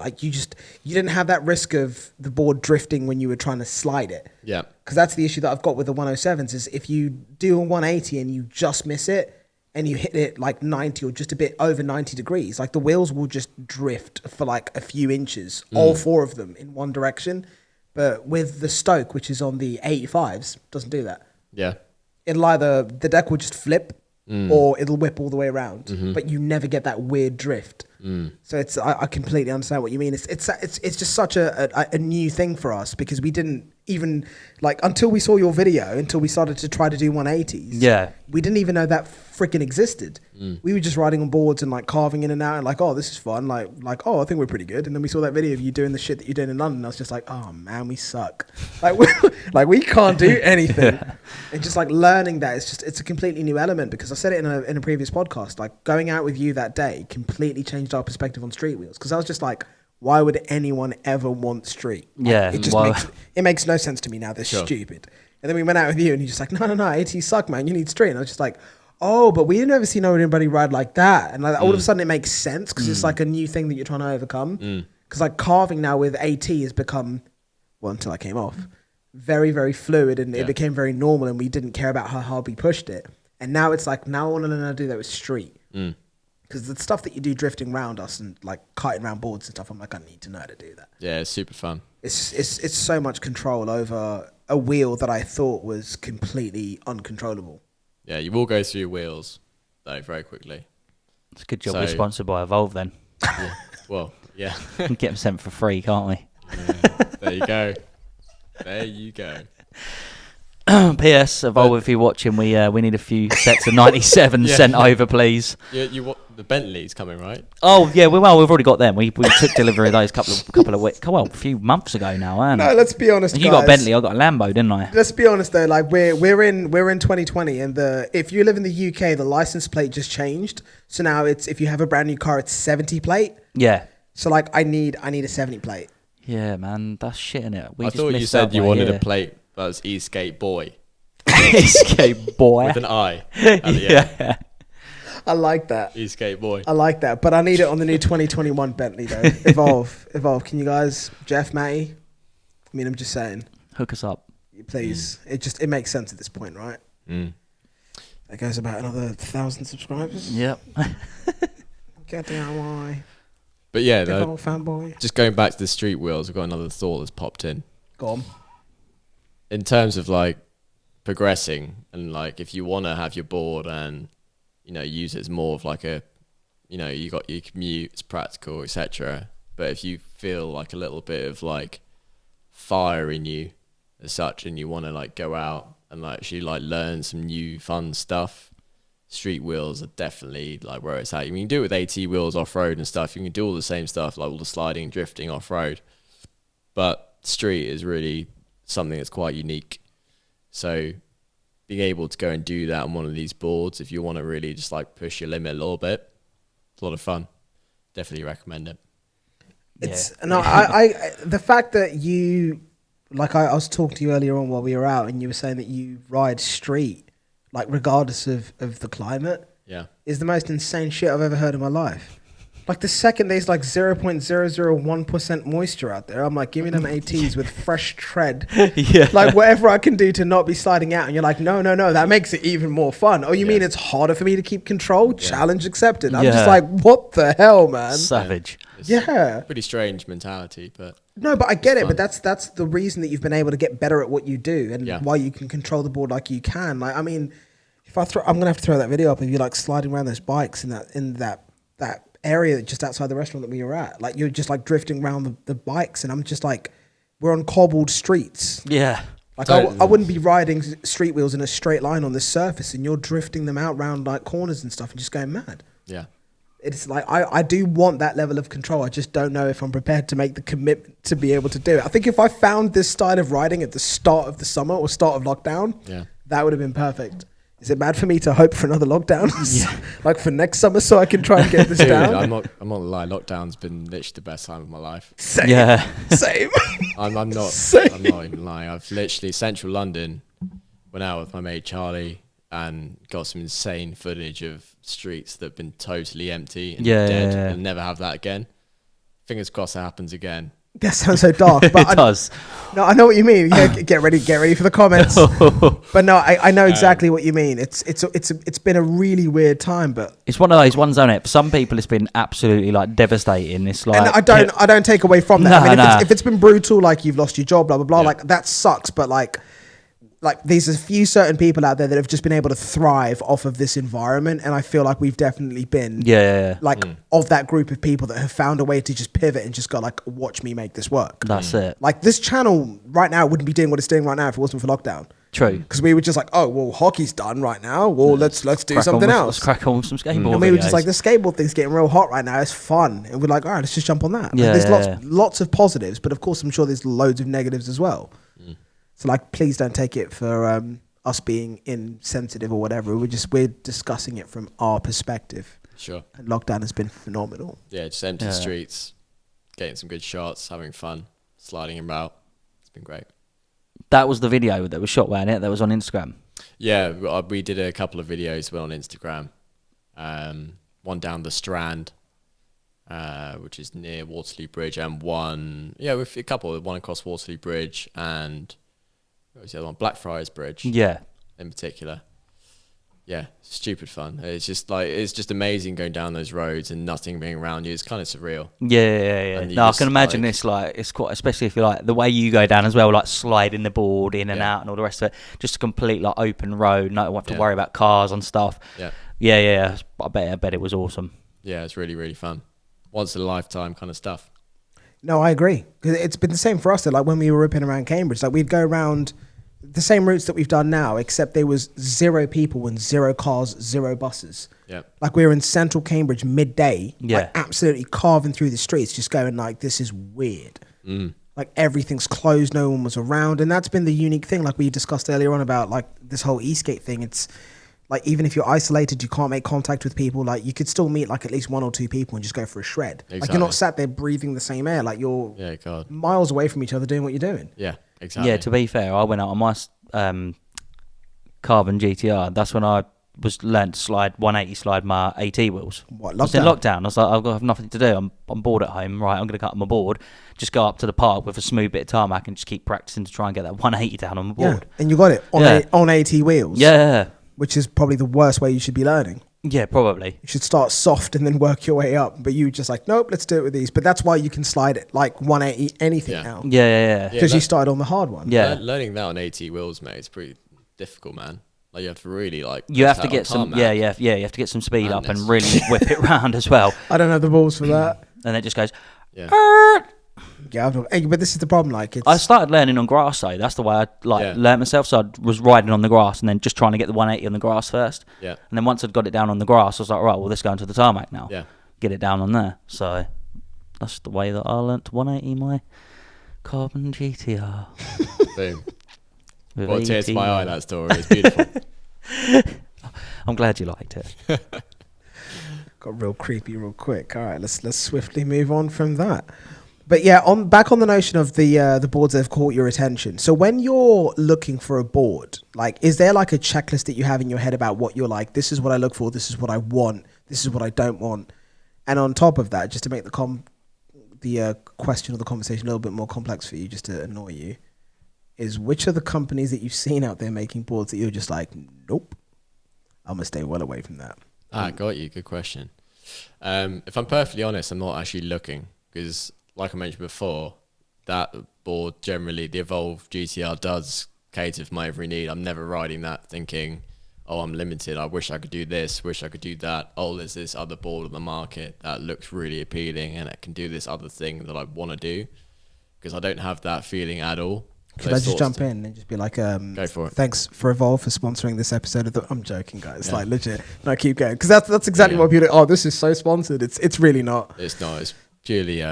didn't have that risk of the board drifting when you were trying to slide it. Yeah. Because that's the issue that I've got with the 107s is if you do a 180 and you just miss it and you hit it like 90 or just a bit over 90 degrees, like the wheels will just drift for like a few inches, all four of them in one direction. But with the Stoke, which is on the 85s, doesn't do that. Yeah. It'll either, the deck will just flip or it'll whip all the way around, but you never get that weird drift. So it's, I completely understand what you mean. It's just such a new thing for us because we didn't even, like, until we saw your video, until we started to try to do 180s. Yeah. We didn't even know that freaking existed. We were just riding on boards and like carving in and out and like, oh, this is fun. Like, oh, I think we're pretty good. And then we saw that video of you doing the shit that you're doing in London. I was just like, oh man, we suck. Like we can't do anything. And just like learning that, it's a completely new element because I said it in a previous podcast, like going out with you that day completely changed our perspective on street wheels. Cause I was just like, why would anyone ever want street? Like, Yeah. it just makes no sense to me now. They're stupid. And then we went out with you and you're just like, no, ATs suck, man. You need street. And I was just like, oh, but we didn't ever see anybody ride like that. And like, all of a sudden it makes sense because it's like a new thing that you're trying to overcome. Because like carving now with AT has become, well, until I came off, very, very fluid and it became very normal and we didn't care about how hard we pushed it. And now it's like, now I want to learn how to do that with street. Because the stuff that you do drifting around us and like kiting around boards and stuff, I'm like, I need to know how to do that. Yeah, it's super fun. It's so much control over a wheel that I thought was completely uncontrollable. Yeah, you will go through your wheels, though, very quickly. It's a good job we're sponsored by Evolved then. Yeah. Well, yeah. We can get them sent for free, can't we? Yeah, there you go. P.S. Evolve, if you're watching, we need a few sets of 97 sent over, please. The Bentley's coming, right? Oh yeah, we've already got them. We took delivery of those couple of weeks, a few months ago now. No, let's be honest. You got a Bentley, I got a Lambo, didn't I? Let's be honest though, like we're in 2020, and if you live in the UK, the license plate just changed. So now it's if you have a brand new car, it's 70 plate. Yeah. So like I need a 70 plate. Yeah, man, that's shit, innit? I thought you said you wanted a plate that was Eskate Boy. Eskate Boy. With an I. Yeah. I like that. Eskate Boy. I like that, but I need it on the new 2021 Bentley though. Evolve. Can you guys, Jeff, Matty? I mean, I'm just saying. Hook us up, please. It makes sense at this point, right? That goes about another 1,000 subscribers. Yep. Get DIY. But yeah, fanboy. Just going back to the street wheels, I've got another thought that's popped in. Go on. In terms of like progressing and like if you want to have your board and use it as more of like a you got your commute, it's practical, etc. But if you feel like a little bit of like fire in you as such and you want to like go out and like actually like learn some new fun stuff, street wheels are definitely like where it's at. You can do it with AT wheels off-road and stuff. You can do all the same stuff, like all the sliding, drifting off-road. But street is really something that's quite unique. So being able to go and do that on one of these boards, if you want to really just like push your limit a little bit, it's a lot of fun. Definitely recommend it. I the fact that you, like I was talking to you earlier on while we were out and you were saying that you ride street, like regardless of the climate. is the most insane shit I've ever heard in my life. Like the second there's like 0.001% moisture out there, I'm like, give me them ATs with fresh tread. Yeah. Like whatever I can do to not be sliding out. And you're like, no, that makes it even more fun. Oh, you mean it's harder for me to keep control? Challenge accepted. I'm just like, what the hell, man? Savage. Yeah. Pretty strange mentality, but... No, but I get it. fun. But that's the reason that you've been able to get better at what you do and why you can control the board like you can. Like, I mean, if I'm going to have to throw that video up of you like sliding around those bikes in that area just outside the restaurant that we were at. Like you're just like drifting around the bikes, and I'm just like, we're on cobbled streets. Yeah. Like I wouldn't be riding street wheels in a straight line on this surface, and you're drifting them out round like corners and stuff and just going mad. Yeah. It's like, I do want that level of control. I just don't know if I'm prepared to make the commitment to be able to do it. I think if I found this style of riding at the start of the summer or start of lockdown, that would have been perfect. Is it bad for me to hope for another lockdown? Like for next summer so I can try and get this down? I'm not gonna lie, lockdown's been literally the best time of my life. Same. Yeah. Same. I'm not Same. I'm not even lying. I've literally central London went out with my mate Charlie and got some insane footage of streets that have been totally empty and dead. Yeah. And never have that again. Fingers crossed that happens again. That sounds so dark, but It does. No, I know what you mean. Yeah, get ready for the comments. But no, I know exactly what you mean. It's been a really weird time, but It's one of those ones, isn't it? For some people, it's been absolutely like devastating. It's like, and I don't take away from that. No, I mean, no. if it's been brutal, like you've lost your job, blah blah blah, like that sucks. But like there's a few certain people out there that have just been able to thrive off of this environment, and I feel like we've definitely been of that group of people that have found a way to just pivot and just go like, watch me make this work. That's it. Like this channel right now wouldn't be doing what it's doing right now if it wasn't for lockdown. True. Because we were just like, oh well, hockey's done right now. Well, let's do something else. Let's crack on with some skateboard. And we were videos. just like, the skateboard thing's getting real hot right now. It's fun, and we're like, all right, let's just jump on that. Yeah, Like, there's lots of positives, but of course, I'm sure there's loads of negatives as well. So like, please don't take it for us being insensitive or whatever. We're discussing it from our perspective. Sure. And lockdown has been phenomenal. Yeah, just empty streets, getting some good shots, having fun, sliding about. It's been great. That was the video that was shot, wasn't it? That was on Instagram. Yeah, we did a couple of videos on Instagram. One down the Strand, which is near Waterloo Bridge, and one across Waterloo Bridge, and what was the other one? Blackfriars Bridge. Yeah. In particular. Yeah, stupid fun. It's just amazing going down those roads and nothing being around you. It's kind of surreal. Yeah. No, I can imagine this. Like, it's quite, especially if you like the way you go down as well, like sliding the board in and out and all the rest of it. Just a complete like open road. No, have to worry about cars and stuff. Yeah. I bet it was awesome. Yeah, it's really, really fun. Once in a lifetime kind of stuff. No, I agree. Because it's been the same for us. Like when we were ripping around Cambridge, like we'd go around the same routes that we've done now, except there was 0 people and 0 cars, 0 buses. Yeah. Like we were in central Cambridge midday, Yeah. like absolutely carving through the streets, just going like, this is weird. Like everything's closed, no one was around. And that's been the unique thing, like we discussed earlier on about like this whole Eskate thing. It's like, even if you're isolated, you can't make contact with people, like you could still meet like at least 1 or 2 people and just go for a shred. Exactly. Like you're not sat there breathing the same air, like you're miles away from each other doing what you're doing. Yeah, exactly. Yeah, to be fair, I went out on my Carbon GTR. That's when I learned to slide 180 slide my AT wheels. What, I was in lockdown. I was like, I have nothing to do. I'm bored at home. Right, I'm going to cut on my board. Just go up to the park with a smooth bit of tarmac and just keep practicing to try and get that 180 down on my board. Yeah, and you got it on AT wheels. Yeah. Which is probably the worst way you should be learning. Yeah, probably. You should start soft and then work your way up. But you just like, nope, let's do it with these. But that's why you can slide it like 180 anything now. Yeah. Because you started on the hard one. Yeah. Learning that on AT wheels, mate, it's pretty difficult, man. Like you have to really like. You have to get some. Yeah. You have to get some speed up and really whip it round as well. I don't have the balls for that. And it just goes. Yeah, but this is the problem. Like, I started learning on grass though. That's the way I learned myself. So I was riding on the grass and then just trying to get the 180 on the grass first. Yeah. And then once I'd got it down on the grass, I was like, right, well, let's go into the tarmac now. Yeah. Get it down on there. So that's the way that I learnt to 180 my Carbon GTR. Boom. What a tear to my eye, that story. It's beautiful. I'm glad you liked it. Got real creepy real quick. All right, let's swiftly move on from that. But yeah, back on the notion of the boards that have caught your attention. So when you're looking for a board, like, is there like a checklist that you have in your head about what you're like? This is what I look for. This is what I want. This is what I don't want. And on top of that, just to make the question or the conversation a little bit more complex for you, just to annoy you, is which are the companies that you've seen out there making boards that you're just like, nope, I'm gonna stay well away from that. Got you. Good question. If I'm perfectly honest, I'm not actually looking because, like I mentioned before, that board generally, the Evolved GTR, does cater for my every need. I'm never riding that thinking, oh, I'm limited. I wish I could do this, wish I could do that. Oh, there's this other board on the market that looks really appealing and it can do this other thing that I want to do, because I don't have that feeling at all. Should I just jump in and just be like, go for it. Thanks for Evolve for sponsoring this episode of I'm joking, guys. Like, legit. No, keep going. Because that's exactly what people do. Oh, this is so sponsored. It's really not. It's not. It's purely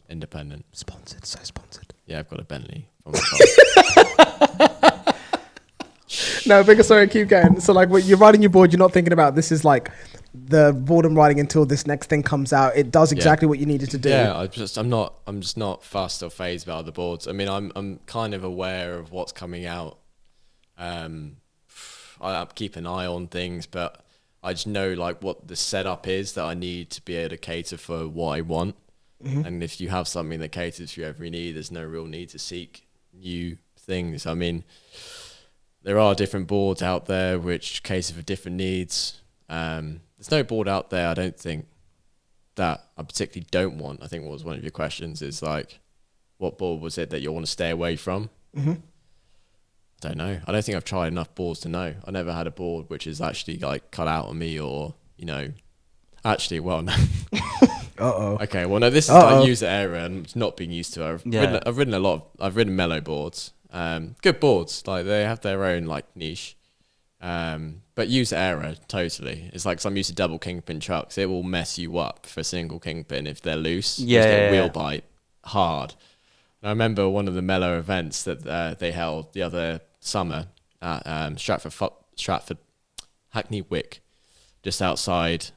independent. Sponsored. So sponsored. Yeah, I've got a Bentley from the No, bigger. Sorry, keep going. So, like, when you're riding your board, you're not thinking about this is like the board I'm riding until this next thing comes out. It does exactly what you needed to do. Yeah, I'm just not fussed or phased about the boards. I mean, I'm kind of aware of what's coming out. I keep an eye on things, but I just know like what the setup is that I need to be able to cater for what I want. Mm-hmm. And if you have something that caters for your every need, there's no real need to seek new things. I mean, there are different boards out there which cater for different needs. There's no board out there, I don't think, that I particularly don't want. I think what was one of your questions is like, what board was it that you want to stay away from? Mm-hmm. I don't know. I don't think I've tried enough boards to know. I never had a board which is actually like cut out on me, or, you know, actually, well, no. Okay, well, no, this is like user error and it's not being used to. I've ridden mellow boards. Good boards, like they have their own like niche. But user error, totally. It's like some used to Double Kingpin trucks. It will mess you up for a single Kingpin if they're loose. You just get wheel bite hard. And I remember one of the mellow events that they held the other summer at Stratford, Hackney Wick, just outside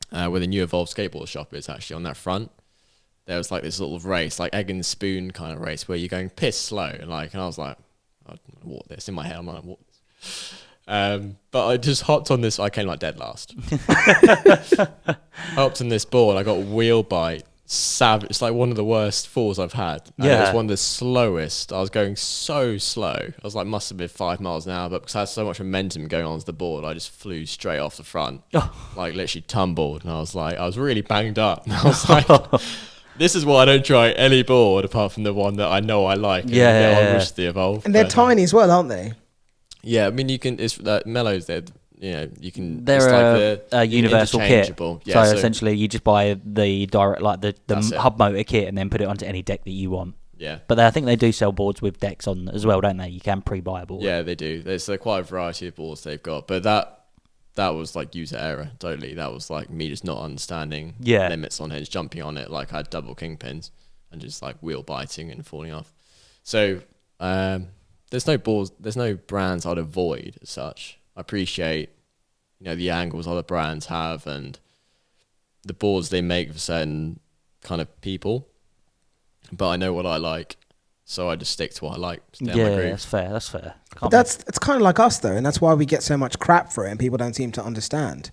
where the new Evolved skateboard shop is, actually on that front. There was like this little race, like egg and spoon kind of race, where you're going piss slow, and I was like, I'd walk this in my head. I'm like, walk this. But I just hopped on this. I came like dead last. Hopped on this board. I got wheel bite. Savage. It's like one of the worst falls I've had. And it was one of the slowest. I was going so slow. I was like, must have been 5 miles an hour, but because I had so much momentum going onto the board, I just flew straight off the front, like literally tumbled. And I was like, I was really banged up. And I was like, this is why I don't try any board apart from the one that I know I like. I wish the Evolve. And they're tiny as well, aren't they? Yeah, I mean, you can. It's mellows. You can. They're it's a universal kit. Yeah, so essentially, you just buy the direct, like the hub motor kit, and then put it onto any deck that you want. Yeah. But I think they do sell boards with decks on as well, don't they? You can pre-buy a board. Yeah, they do. There's quite a variety of boards they've got, but that was like user error. Totally, that was like me just not understanding limits on it, just jumping on it like I had double kingpins and just like wheel biting and falling off. So there's no boards, there's no brands I'd avoid as such. I appreciate, the angles other brands have and the boards they make for certain kind of people, but I know what I like, so I just stick to what I like. That's fair. But it's kind of like us though, and that's why we get so much crap for it, and people don't seem to understand.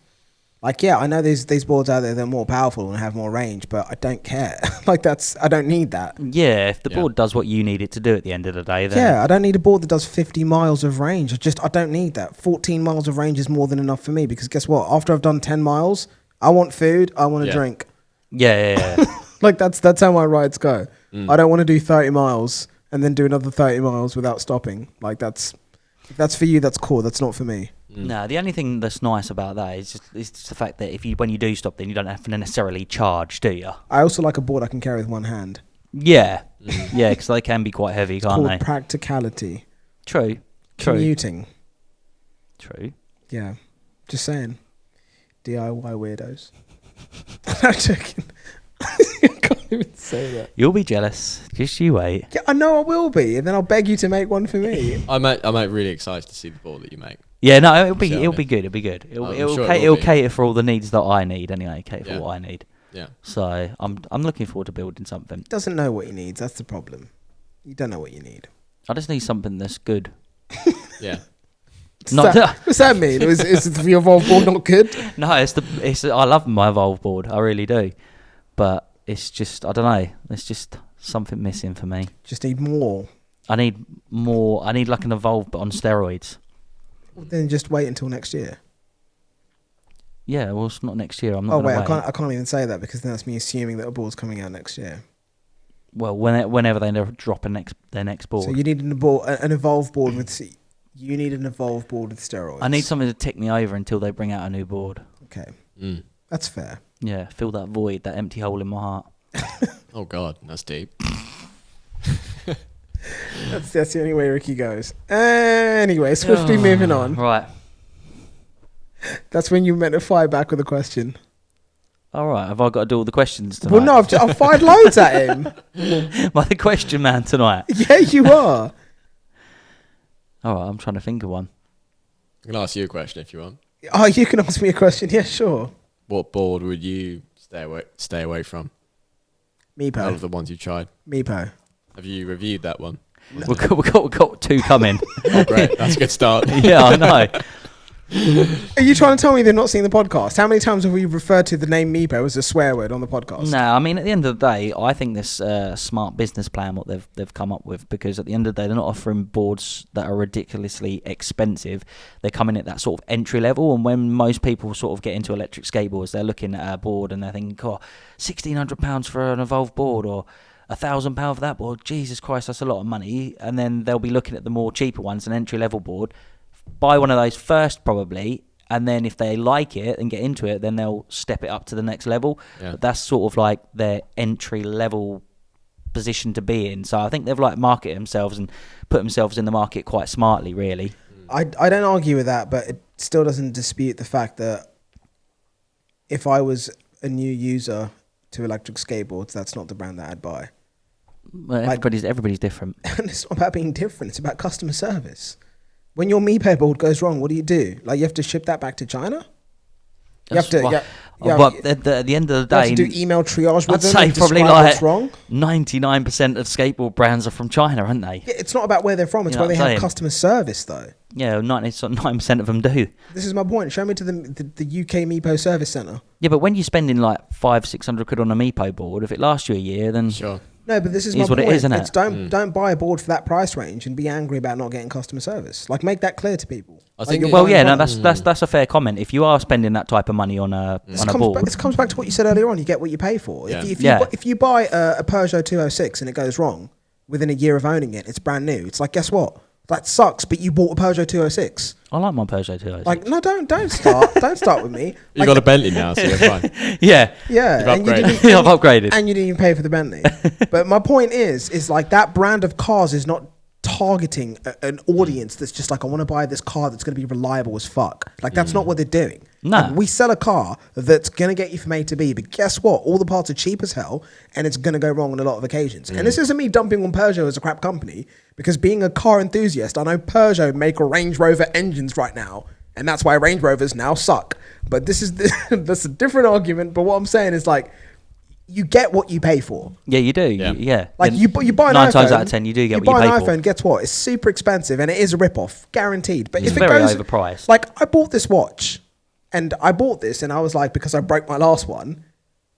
Like, yeah, I know there's these boards out there that are more powerful and have more range, but I don't care. I don't need that. Yeah, if the board does what you need it to do at the end of the day, then... Yeah, I don't need a board that does 50 miles of range. I don't need that. 14 miles of range is more than enough for me, because guess what? After I've done 10 miles, I want food, I want a drink. Yeah. That's how my rides go. I don't want to do 30 miles and then do another 30 miles without stopping. If that's for you, that's cool. That's not for me. No, the only thing that's nice about that is just the fact that when you do stop, then you don't have to necessarily charge, do you? I also like a board I can carry with one hand. Yeah, yeah, because they can be quite heavy, can't they? It's called practicality. True. Commuting. True. Yeah, just saying. DIY weirdos. I'm joking. I can't even say that. You'll be jealous. Just you wait. Yeah, I know I will be, and then I'll beg you to make one for me. I'm really excited to see the board that you make. Yeah, no, it'll be good. It'll be good. It'll It'll cater for all the needs that I need anyway. Cater for what I need. Yeah. So I'm looking forward to building something. Doesn't know what he needs. That's the problem. You don't know what you need. I just need something that's good. Yeah. What's that mean? Is the Evolved board not good? No, I love my Evolve board. I really do. But it's just, I don't know. There's just something missing for me. Just need more. I need more. I need like an Evolve but on steroids. Well, then just wait until next year. Yeah, well, it's not next year. I'm not. Wait, wait. I can't even say that because then that's me assuming that a board's coming out next year. Well, whenever they drop their next board. So you need an Evolve board with. You need an Evolve board with steroids. I need something to tick me over until they bring out a new board. Okay, Mm. that's fair. Yeah, fill that void, that empty hole in my heart. Oh God, that's deep. That's the only way Ricky goes. Anyway, swiftly moving on. Right. That's when you meant to fire back with a question. All right. Have I got to do all the questions tonight? Well, no, I've fired loads at him. Am I the question man tonight? Yeah, you are. All right. I'm trying to think of one. I can ask you a question if you want. Oh, you can ask me a question. Yeah, sure. What board would you stay away from? Meepo. Out of the ones you tried, Meepo. have you reviewed that one? No. We've got two coming. Oh, great, that's a good start. Yeah, I know. Are you trying to tell me they've not seen the podcast? How many times have we referred to the name Meepo as a swear word on the podcast? No, I mean, at the end of the day, I think this smart business plan, what they've come up with, because at the end of the day, they're not offering boards that are ridiculously expensive. They're coming at that sort of entry level, and when most people sort of get into electric skateboards, they're looking at a board and they're thinking, oh, £1,600 for an Evolved board, or £1,000 for that board. Jesus Christ, that's a lot of money. And then they'll be looking at the more cheaper ones, an entry level board. Buy one of those first, probably, and then if they like it and get into it, then they'll step it up to the next level. Yeah. But that's sort of like their entry level position to be in. So I think they've like marketed themselves and put themselves in the market quite smartly, really. I don't argue with that, but it still doesn't dispute the fact that if I was a new user to electric skateboards, that's not the brand that I'd buy. Well, everybody's different. And it's not about being different, it's about customer service. When your Meepo board goes wrong, what do? Like, you have to ship that back to China? You have to. But at the end of the day, you have to do email triage with I'd them. say and probably describe like what's wrong. 99% of skateboard brands are from China, aren't they? Yeah, it's not about where they're from. It's You know where they what I'm have saying? customer service, though. Yeah, 99% of them do. This is my point. Show me to the UK Meepo service centre. Yeah, but when you're spending like 500-600 quid on a Meepo board, if it lasts you a year, then Sure. No, but this is It my is what point. it is, isn't it? It's don't buy a board for that price range and be angry about not getting customer service. Like, make that clear to people. I think you're well, buying yeah, no, one. that's a fair comment. If you are spending that type of money on a board, It comes back to what you said earlier on. You get what you pay for. Yeah. If you buy a Peugeot 206 and it goes wrong within a year of owning it, it's brand new. It's like, guess what? That sucks. But you bought a Peugeot 206. I like my Peugeot 206. Like, no, don't start. Don't start with me. You Like, got a Bentley now, so you're fine. yeah, yeah, You've and you upgraded. didn't, I've upgraded. and you didn't even pay for the Bentley. But my point is like that brand of cars is not targeting an audience that's just like, I want to buy this car that's going to be reliable as fuck. Like, that's not what they're doing. No. Like, we sell a car that's going to get you from A to B, but guess what? All the parts are cheap as hell, and it's going to go wrong on a lot of occasions. And this isn't me dumping on Peugeot as a crap company, because being a car enthusiast, I know Peugeot make Range Rover engines right now, and that's why Range Rovers now suck. But that's a different argument. But what I'm saying is, like, you get what you pay for. Yeah, you do. Yeah. Yeah. Like, you buy an 9 iPhone. times out of 10, you do get what you buy pay an for. iPhone, guess what? It's super expensive, and it is a rip-off, guaranteed. But It's if it very goes overpriced. like, I bought this watch, and I bought this, and I was like, because I broke my last one,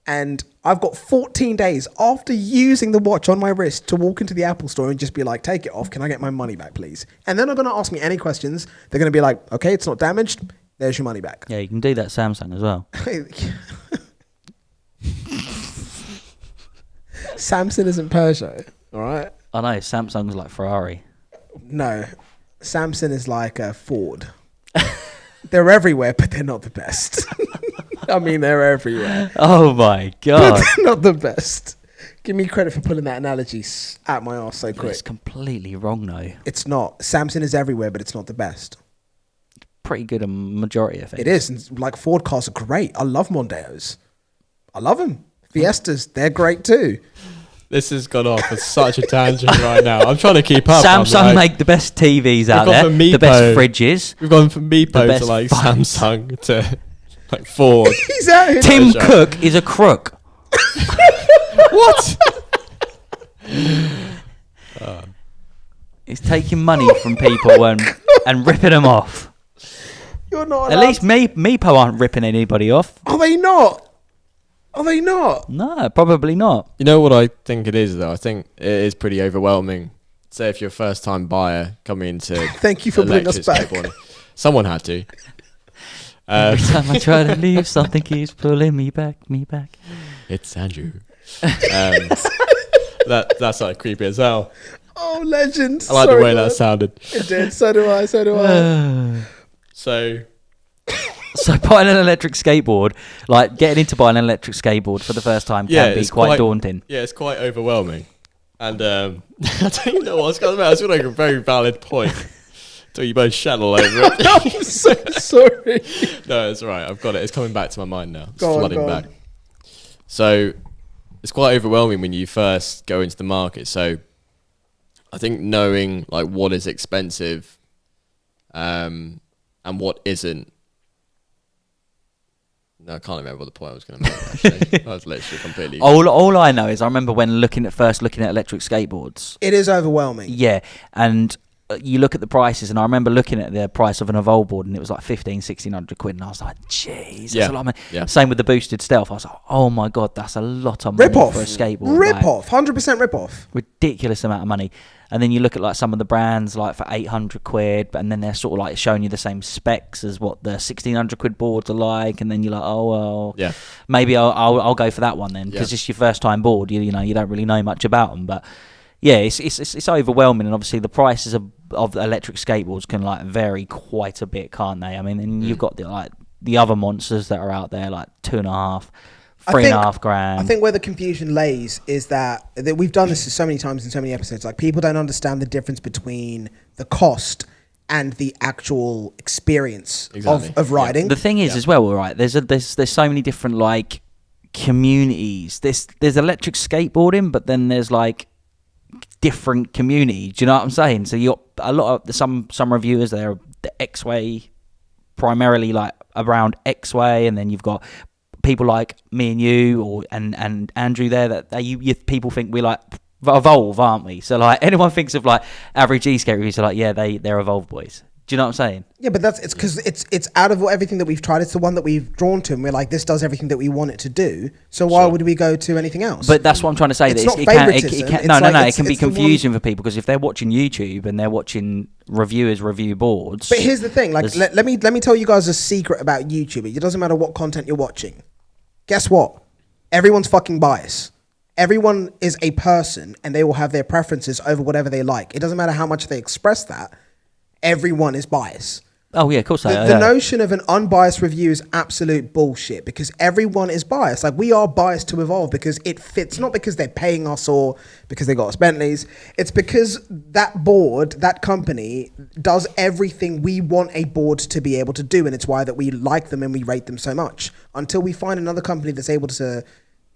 and I've got 14 days after using the watch on my wrist to walk into the Apple store and just be like, take it off. Can I get my money back, please? And then they're going to ask me any questions. They're going to be like, okay, it's not damaged. There's your money back. Yeah, you can do that Samsung as well. Samsung isn't Peugeot, all right? I know, Samsung's like Ferrari. No, Samsung is like a Ford. They're everywhere, but they're not the best. I mean, they're everywhere, Oh my but God. they're not the best. Give me credit for pulling that analogy at my arse so quick. It's completely wrong though. It's not. Samsung is everywhere, but it's not the best. Pretty good a majority of things. It is. And like, Ford cars are great. I love Mondeos. I love them. Fiestas, they're great too. This has gone off at such a tangent right now. I'm trying to keep up. Samsung make the best TVs out gone there, from the Meepo. best fridges. We've gone from The Meepo best to like phones. Samsung to like Ford. He's out here. Tim Peugeot. Cook is a crook. What? He's taking money from people and ripping them off. You're not. At least Meepo aren't ripping anybody off. Are they not? Are they not? No, probably not. You know what I think it is, though? I think it is pretty overwhelming. Say if you're a first-time buyer coming into Thank you for bringing us back. skateboarding. Someone had to. Every time I try to leave, something keeps pulling me back. It's Andrew. That's like creepy as hell. Oh, legend. I like the way that sounded. It did. So do I. So buying an electric skateboard, like getting into buying an electric skateboard for the first time can be quite daunting. Yeah, it's quite overwhelming. And I don't even know what I was going to make. I was going to make a very valid point. So you both shat all over it. I'm so sorry. No, it's all right. I've got it. It's coming back to my mind now. It's Go on, flooding back. So it's quite overwhelming when you first go into the market. So I think knowing like what is expensive and what isn't. No, I can't remember what the point I was going to make, actually. I was literally completely... All I know is I remember when looking at electric skateboards. It is overwhelming. Yeah, and you look at the prices, and I remember looking at the price of an Evolved board, and it was like 1,500-1,600 quid, and I was like, jeez, that's a lot of money. Yeah. Same with the boosted stealth. I was like, oh my God, that's a lot of money for a skateboard. Rip-off, 100% rip-off. Ridiculous amount of money. And then you look at like some of the brands like for 800 quid, and then they're sort of like showing you the same specs as what the 1,600 quid boards are like, and then you're like, oh well, yeah, maybe I'll go for that one then, because it's your first time board. You know you don't really know much about them, but yeah, it's overwhelming, and obviously the prices of electric skateboards can like vary quite a bit, can't they? I mean, and you've got the other monsters that are out there like 2.5. 3.5 grand. I think where the confusion lays is that we've done this so many times in so many episodes. Like, people don't understand the difference between the cost and the actual experience of riding. Yeah. The thing is, as well, right? There's so many different like communities. There's electric skateboarding, but then there's like different communities. Do you know what I'm saying? So you got a lot of some reviewers. They're the X way, primarily like around X way, and then you've got people like me and you and Andrew there that you people think we like Evolve, aren't we? So like anyone thinks of like average e-skate reviews are like, yeah, they're Evolve boys. Do you know what I'm saying? Yeah, but it's because it's out of everything that we've tried. It's the one that we've drawn to, and we're like, this does everything that we want it to do. So why would we go to anything else? But that's what I'm trying to say. It's that not favoritism. It can be confusing for people, because if they're watching YouTube and they're watching reviewers review boards. But here's the thing. Like, let me tell you guys a secret about YouTube. It doesn't matter what content you're watching. Guess what? Everyone's fucking biased. Everyone is a person, and they will have their preferences over whatever they like. It doesn't matter how much they express that. Everyone is biased. Oh yeah, of course. The notion of an unbiased review is absolute bullshit, because everyone is biased. Like, we are biased to Evolve because it fits, not because they're paying us or because they got us Bentleys. It's because that board, that company, does everything we want a board to be able to do, and it's why that we like them and we rate them so much. Until we find another company that's able to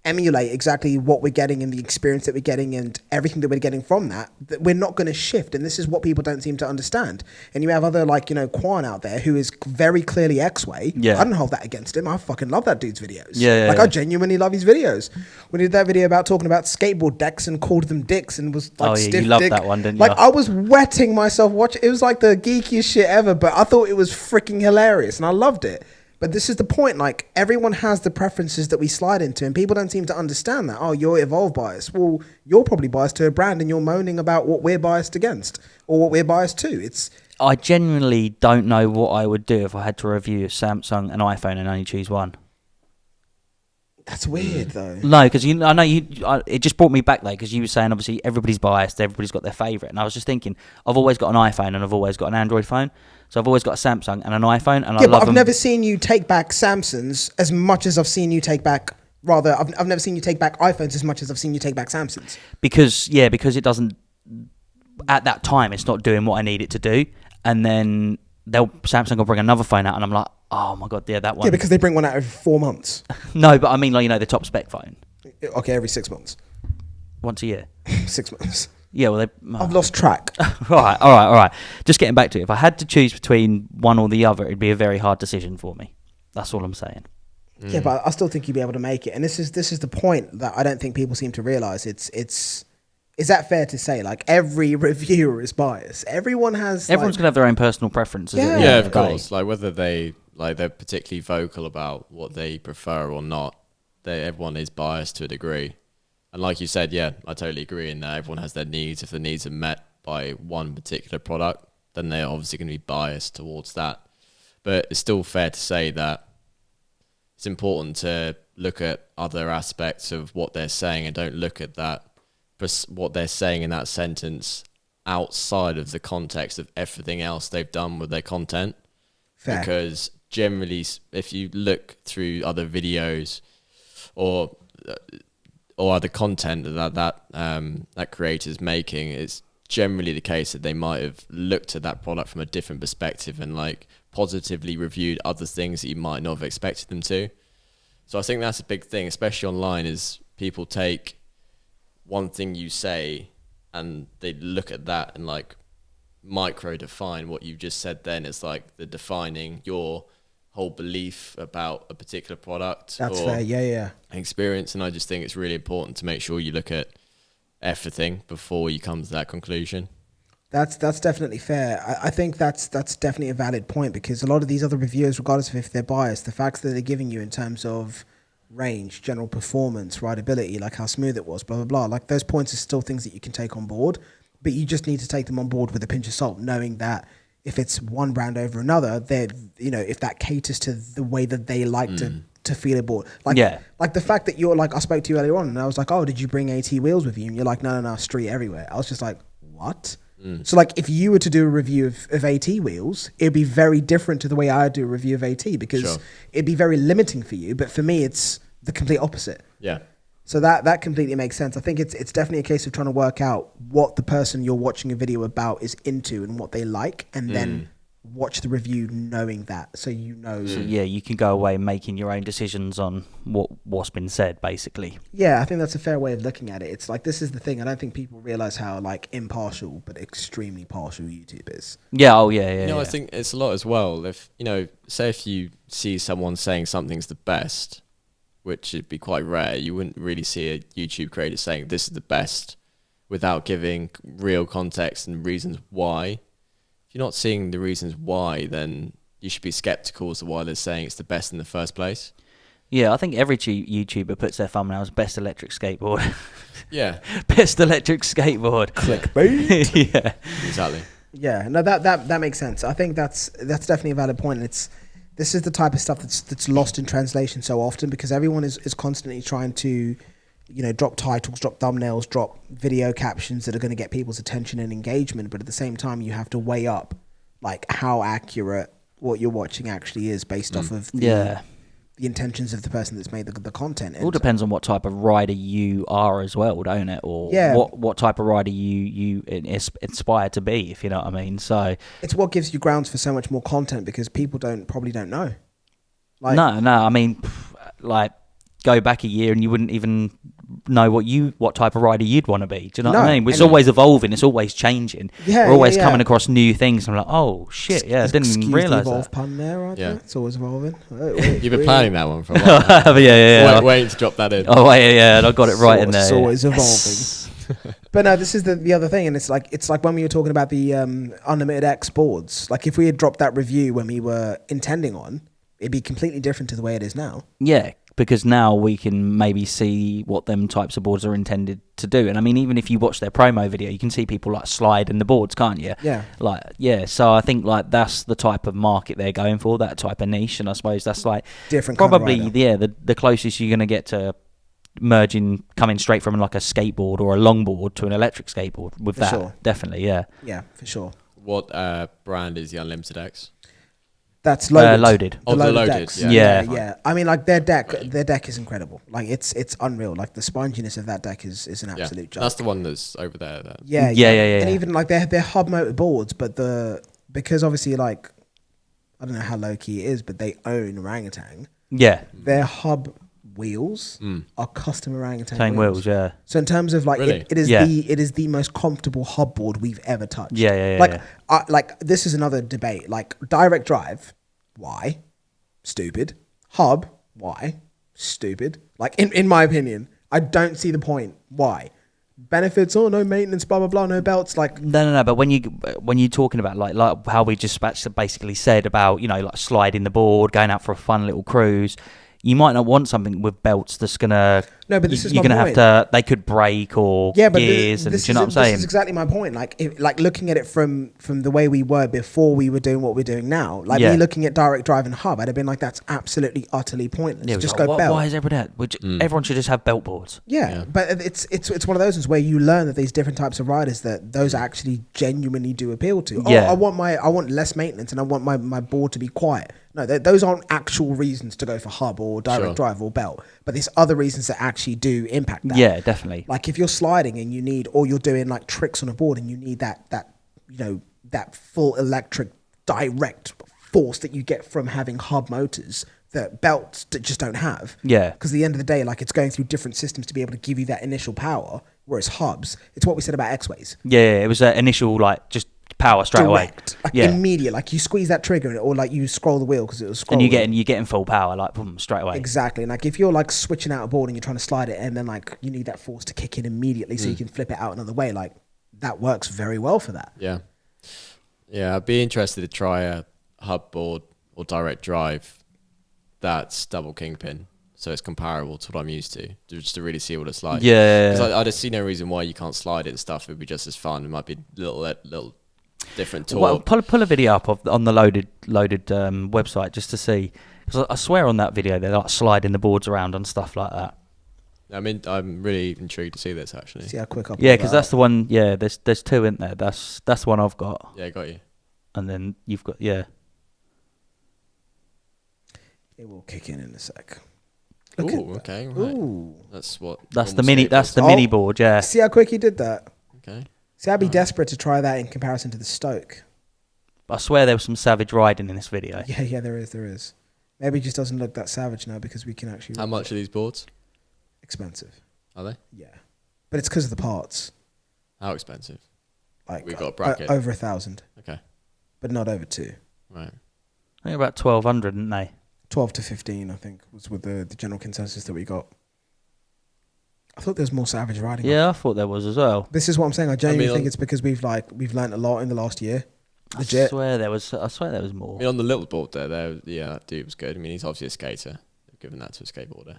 emulate exactly what we're getting and the experience that we're getting and everything that we're getting from that we're not going to shift. And this is what people don't seem to understand. And you have other, like, you know, Quan out there who is very clearly X-Way. Yeah. I don't hold that against him. I fucking love that dude's videos. Yeah. I genuinely love his videos. When he did that video about talking about skateboard decks and called them dicks and was like, stiff you loved dick. that one, didn't you? Like, I was wetting myself watching. It was like the geekiest shit ever, but I thought it was freaking hilarious and I loved it. But this is the point, like, everyone has the preferences that we slide into, and people don't seem to understand that. Oh, you're Evolve biased. Well, you're probably biased to a brand, and you're moaning about what we're biased against, or what we're biased to. I genuinely don't know what I would do if I had to review a Samsung and iPhone and only choose one. That's weird, though. No, because it just brought me back, though, because you were saying, obviously, everybody's biased, everybody's got their favourite. And I was just thinking, I've always got an iPhone and I've always got an Android phone. So I've always got a Samsung and an iPhone, and I love them. I've never seen you take back Samsungs as much as I've seen you take back... Rather, I've never seen you take back iPhones as much as I've seen you take back Samsungs. Because it doesn't... At that time, it's not doing what I need it to do. And then Samsung will bring another phone out, and I'm like, oh my God, yeah, that one. Yeah, because they bring one out every 4 months. No, but I mean, like, you know, the top spec phone. Okay, every 6 months. Once a year. 6 months. Yeah, well, I've lost track. All right. Just getting back to it. If I had to choose between one or the other, it'd be a very hard decision for me. That's all I'm saying. Yeah, but I still think you'd be able to make it. And this is the point that I don't think people seem to realize. Is that fair to say? Like, every reviewer is biased. Everyone's gonna have their own personal preferences. Yeah, of course. Like whether they're particularly vocal about what they prefer or not, everyone is biased to a degree. And like you said, yeah, I totally agree in that everyone has their needs. If the needs are met by one particular product, then they're obviously going to be biased towards that. But it's still fair to say that it's important to look at other aspects of what they're saying and don't look at that, what they're saying in that sentence outside of the context of everything else they've done with their content. Fair. Because generally, if you look through other videos or other content that creator's making, it's generally the case that they might have looked at that product from a different perspective and like positively reviewed other things that you might not have expected them to. So I think that's a big thing, especially online, is people take one thing you say and they look at that and like micro define what you've just said. Then it's like the defining your whole belief about a particular product. That's fair. Yeah. Experience. And I just think it's really important to make sure you look at everything before you come to that conclusion. That's definitely fair. I think that's definitely a valid point, because a lot of these other reviewers, regardless of if they're biased, the facts that they're giving you in terms of range, general performance, rideability, like how smooth it was, blah, blah, blah, like those points are still things that you can take on board, but you just need to take them on board with a pinch of salt, knowing that if it's one brand over another, if that caters to the way that they like to feel aboard. Like the fact that you're like, I spoke to you earlier on and I was like, oh, did you bring AT wheels with you? And you're like, no, street everywhere. I was just like, what? So like, if you were to do a review of AT wheels, it'd be very different to the way I do a review of AT, because it'd be very limiting for you. But for me, it's the complete opposite. Yeah. So that completely makes sense. I think it's definitely a case of trying to work out what the person you're watching a video about is into and what they like, and then watch the review knowing that, so you know. So you can go away making your own decisions on what's been said, basically. Yeah, I think that's a fair way of looking at it. It's like, this is the thing. I don't think people realize how like impartial but extremely partial YouTube is. Yeah. Oh yeah. I think it's a lot as well. If say if you see someone saying something's the best, which would be quite rare, you wouldn't really see a YouTube creator saying this is the best without giving real context and reasons why. If you're not seeing the reasons why, then you should be skeptical as to why they're saying it's the best in the first place. Yeah, I think every YouTuber puts their thumbnail as best electric skateboard. Yeah. Best electric skateboard. Clickbait. Yeah. Exactly. Yeah, no, that makes sense. I think that's definitely a valid point. This is the type of stuff that's lost in translation so often, because everyone is constantly trying to, drop titles, drop thumbnails, drop video captions that are going to get people's attention and engagement. But at the same time, you have to weigh up like how accurate what you're watching actually is based off of the intentions of the person that's made the content. It all depends on what type of rider you are as well, don't it? Or what type of rider you aspire to be, if you know what I mean. So it's what gives you grounds for so much more content, because people probably don't know. Like, no. I mean, like, go back a year and you wouldn't even know what type of rider you'd want to be. Do you know what I mean? It's always evolving. It's always changing. Yeah, we're always coming across new things. I'm like, oh shit, yeah, I didn't even realise that. Evolve pun there, right? Yeah, it's always evolving. You've been planning that one for a while. Yeah. Waiting to drop that in. Oh yeah, and I got it right in there. It's always evolving. But no, this is the other thing, and it's like when we were talking about the Unlimited X boards. Like, if we had dropped that review when we were intending on, it'd be completely different to the way it is now. Yeah. Because now we can maybe see what them types of boards are intended to do. And I mean, even if you watch their promo video, you can see people like slide in the boards, can't you? Yeah. So I think like that's the type of market they're going for, that type of niche. And I suppose that's like different. Probably, the closest you're going to get to coming straight from like a skateboard or a longboard to an electric skateboard with that. Sure. Definitely, yeah. Yeah, for sure. What brand is the Unlimited X? That's loaded. Loaded. The loaded. Yeah. I mean, like their deck is incredible. Like it's unreal. Like the sponginess of that deck is an absolute joke. That's the one that's over there. Yeah. And even like they're hub motor boards, but because obviously like I don't know how low key it is, but they own Orangutan. Yeah. Their hub wheels are custom Orangutan same wheels. Yeah. So in terms of like really? it is the most comfortable hub board we've ever touched. Yeah. Like this is another debate. Like direct drive, why? Stupid. Hub, Why? Stupid. Like, in my opinion, I don't see the point. Why? Benefits, oh, no maintenance, blah, blah, blah, no belts. Like, No. But when you're talking about like how we just basically said about, you know, like sliding the board, going out for a fun little cruise, you might not want something with belts that's gonna. No, but this is you're my gonna point. have to. They could break or yeah, but gears, and do you know what I'm saying? This is exactly my point. Like, like looking at it from the way we were before we were doing what we're doing now. Like me looking at direct drive and hub, I'd have been like, that's absolutely utterly pointless. Yeah, just like, go belt. Why is everyone everyone should just have belt boards? Yeah, but it's one of those ones where you learn that these different types of riders that those actually genuinely do appeal to. Yeah. I want less maintenance and I want my board to be quiet. No, those aren't actual reasons to go for hub or direct drive or belt, but there's other reasons that actually do impact that. Yeah, definitely. Like if you're sliding and you need, or you're doing like tricks on a board and you need that you know, that full electric direct force that you get from having hub motors that belts just don't have. Yeah. Because at the end of the day, like it's going through different systems to be able to give you that initial power, whereas hubs, it's what we said about X-Ways. Yeah, it was an initial like just power straight Direct, away. like Yeah, immediate, like you squeeze that trigger or like you scroll the wheel because it was scroll. and you're getting full power like boom, straight away. Exactly. And like if you're like switching out a board and you're trying to slide it and then like you need that force to kick in immediately so you can flip it out another way, like that works very well for that. Yeah. Yeah, I'd be interested to try a hub board or direct drive that's double kingpin. So it's comparable to what I'm used to, just to really see what it's like. Yeah. Because I just see no reason why you can't slide it and stuff. It'd be just as fun. It might be little different torque. Well, pull a video up on the loaded website just to see. Because I swear on that video they're like sliding the boards around and stuff like that. I mean, I'm really intrigued to see this actually. See how quick Yeah, because that's the one. Yeah, there's two in there. That's the one I've got. Yeah, got you. And then you've got It will kick in a sec. Look Ooh, okay, right. Ooh. That's the mini. That's the mini board. Yeah. See how quick he did that? Okay. See, I'd be desperate to try that in comparison to the Stoke. I swear there was some savage riding in this video. Yeah, there is. Maybe it just doesn't look that savage now because we can actually... How much are these boards? Expensive. Are they? Yeah. But it's because of the parts. How expensive? Like We've got a bracket. over 1,000. Okay. But not over 2. Right. I think about 1,200, didn't they? 12 to 15, I think, was with the general consensus that we got. I thought there was more savage riding. Yeah, I thought there was as well. This is what I'm saying. I genuinely think it's because we've learned a lot in the last year. Legit. I swear there was more. I mean, on the little board there, yeah, that dude was good. I mean, he's obviously a skater. They've given that to a skateboarder.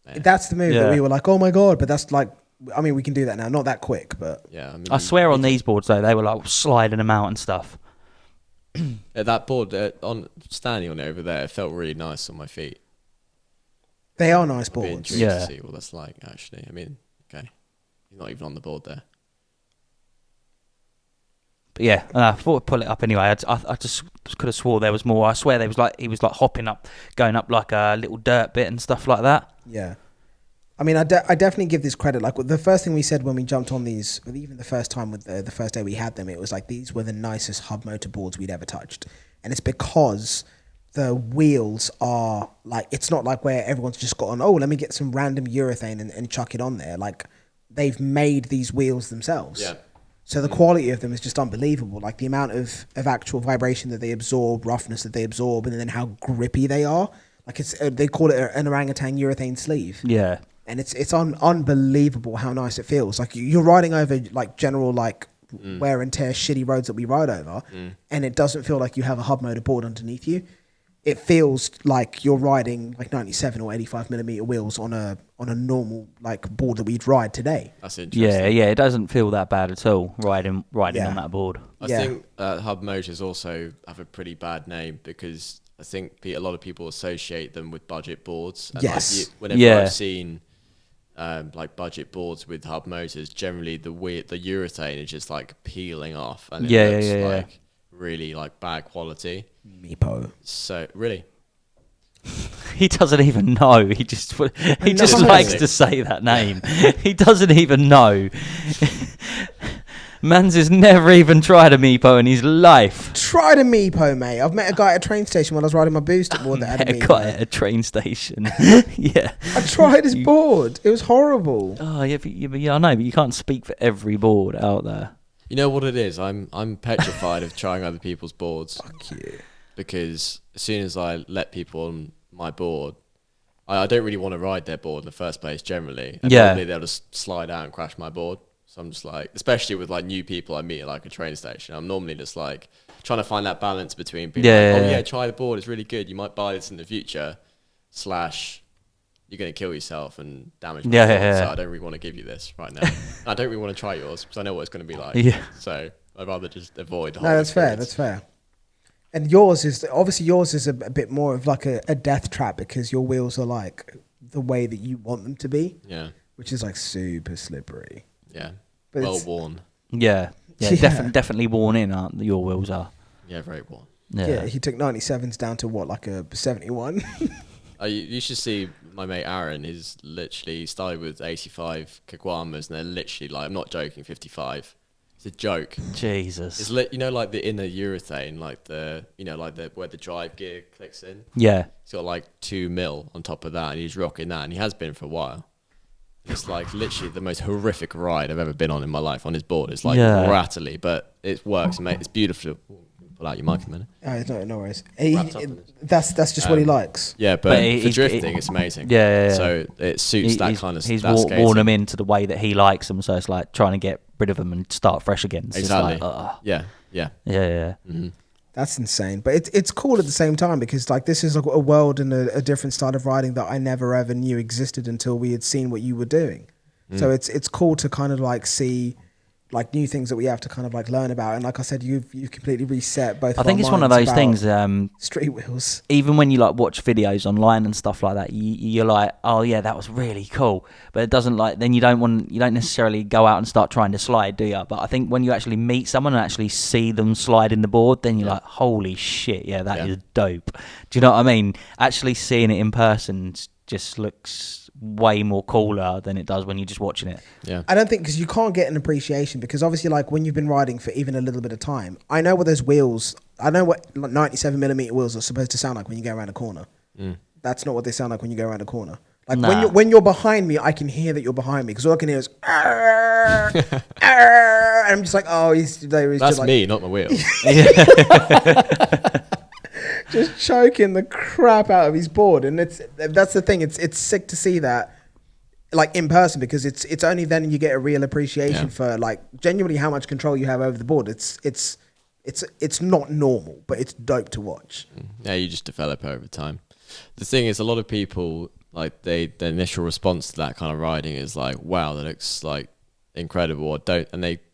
Yeah. That's the move that we were like, oh my God, but that's like, I mean, we can do that now. Not that quick, but... Yeah, I mean... I swear on these boards, though, they were like sliding them out and stuff. That board, standing on it over there, it felt really nice on my feet. They are nice I'd be boards. intrigued Yeah. to see what that's like, actually. I mean, okay. He's not even on the board there. But yeah, I thought I'd pull it up anyway. I just could have swore there was more. I swear he was like hopping up, going up like a little dirt bit and stuff like that. Yeah. I mean, I definitely give this credit. Like, the first thing we said when we jumped on these, even the first time with the first day we had them, it was like these were the nicest hub motor boards we'd ever touched. And it's because the wheels are like, it's not like where everyone's just got on, oh, let me get some random urethane and chuck it on there. Like, they've made these wheels themselves. Yeah. So the quality of them is just unbelievable. Like the amount of actual vibration that they absorb, roughness that they absorb, and then how grippy they are. Like they call it an orangutan urethane sleeve. Yeah. And it's unbelievable how nice it feels. Like you're riding over like general like wear and tear shitty roads that we ride over, and it doesn't feel like you have a hub motor board underneath you. It feels like you're riding like 97 or 85 millimeter wheels on a normal like board that we'd ride today. That's interesting. Yeah, it doesn't feel that bad at all riding on that board. I think hub motors also have a pretty bad name because I think a lot of people associate them with budget boards. And yes. Whenever I've seen like budget boards with hub motors, generally the urethane is just like peeling off, and it looks like really like bad quality. Meepo. So really, he doesn't even know. He just likes to say that name. He doesn't even know. Mans has never even tried a Meepo in his life. Tried a Meepo, mate. I've met a guy at a train station when I was riding my booster board that had a Meepo. Guy at a train station. Yeah. I tried his board. It was horrible. Oh yeah, I know, but you can't speak for every board out there. you know what it is? I'm petrified of trying other people's boards. Fuck you. Because as soon as I let people on my board, I don't really want to ride their board in the first place generally. And Yeah. normally they'll just slide out and crash my board. So I'm just like, especially with like new people I meet at like a train station, I'm normally just like trying to find that balance between being like, oh yeah, try the board, it's really good, you might buy this in the future, / you're going to kill yourself and damage my board, so I don't really want to give you this right now. I don't really want to try yours because I know what it's going to be like. Yeah. So I'd rather just avoid the whole No, that's fair. experience. That's fair. And yours is a bit more of like a death trap because your wheels are like the way that you want them to be. Yeah. Which is like super slippery. Yeah. But well worn. Yeah. Definitely worn in, aren't your wheels are. Yeah, very worn. Yeah, he took 97s down to what, like a 71? You should see my mate Aaron. He's literally started with 85 Kagwamas, and they're literally like, I'm not joking, 55. It's a joke. Jesus. It's you know, like the inner urethane, like where the drive gear clicks in. Yeah. It's got like 2 mil on top of that, and he's rocking that, and he has been for a while. It's like literally the most horrific ride I've ever been on in my life on his board. It's like rattly, but it works, mate. It's beautiful. Pull out your mic a minute. No worries. That's just what he likes. Yeah, but for drifting, it's amazing. Yeah. So it suits that kind of stuff. He's worn them into the way that he likes them, so it's like trying to get rid of them and start fresh again. It's exactly. Like, Yeah. Mm-hmm. That's insane, but it's cool at the same time because like this is like a world and a different style of riding that I never ever knew existed until we had seen what you were doing. So it's cool to kind of like see like new things that we have to kind of like learn about. And like I said, you've completely reset both. I think it's one of those things. Street wheels. Even when you like watch videos online and stuff like that, you're like, oh yeah, that was really cool. But it doesn't like then you don't necessarily go out and start trying to slide, do you? But I think when you actually meet someone and actually see them slide in the board, then you're like, holy shit, yeah, that is dope. Do you know what I mean? Actually seeing it in person just looks way more cooler than it does when you're just watching it. Yeah. I don't think because you can't get an appreciation because obviously like when you've been riding for even a little bit of time, I know what those wheels, I know what 97mm wheels are supposed to sound like when you go around a corner. That's not what they sound like when you go around a corner. Like when you're behind me, I can hear that you're behind me because all I can hear is and I'm just like, oh, he's that's just like, me, not my wheel. just choking the crap out of his board, and that's the thing. It's sick to see that, like in person, because it's only then you get a real appreciation for like genuinely how much control you have over the board. It's not normal, but it's dope to watch. Yeah, you just develop over time. The thing is, a lot of people like the initial response to that kind of riding is like, wow, that looks like incredible,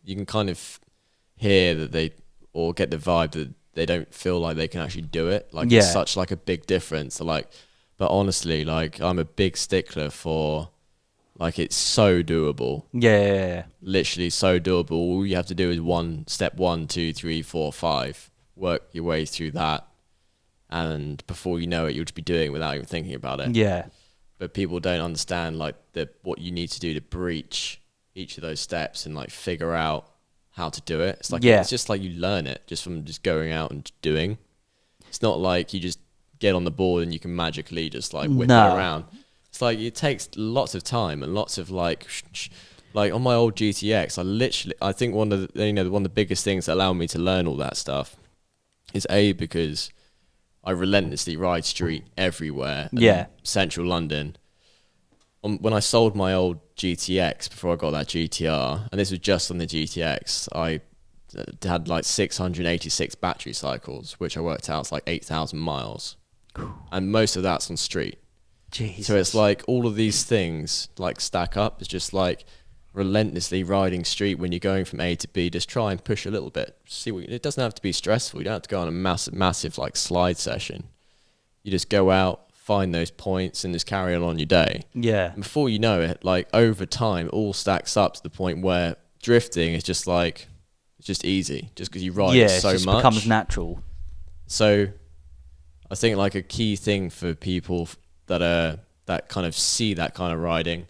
you can kind of hear that or get the vibe that they don't feel like they can actually do it. Like it's such like a big difference. So like, but honestly, like I'm a big stickler for like it's so doable. Yeah. Literally so doable. All you have to do is step 1, 2, 3, 4, 5. Work your way through that, and before you know it, you'll just be doing it without even thinking about it. Yeah. But people don't understand like what you need to do to breach each of those steps and like figure out how to do it. It's like it's just like you learn it just from just going out and doing. It's not like you just get on the board and you can magically just like whip it around. It's like it takes lots of time and lots of like on my old GTX. I think one of the biggest things that allowed me to learn all that stuff is because I relentlessly ride street everywhere. Yeah, central London. When I sold my old GTX before I got that GTR, and this was just on the GTX, I had like 686 battery cycles, which I worked out is like 8,000 miles. And most of that's on street. Jesus. So it's like all of these things like stack up. It's just like relentlessly riding street when you're going from A to B. Just try and push a little bit. It doesn't have to be stressful. You don't have to go on a massive like slide session. You just go out, find those points, and just carry on your day. Yeah. And before you know it, like over time, it all stacks up to the point where drifting is just like it's just easy, just because you ride it so much. It becomes natural. So, I think like a key thing for people that kind of see that kind of riding,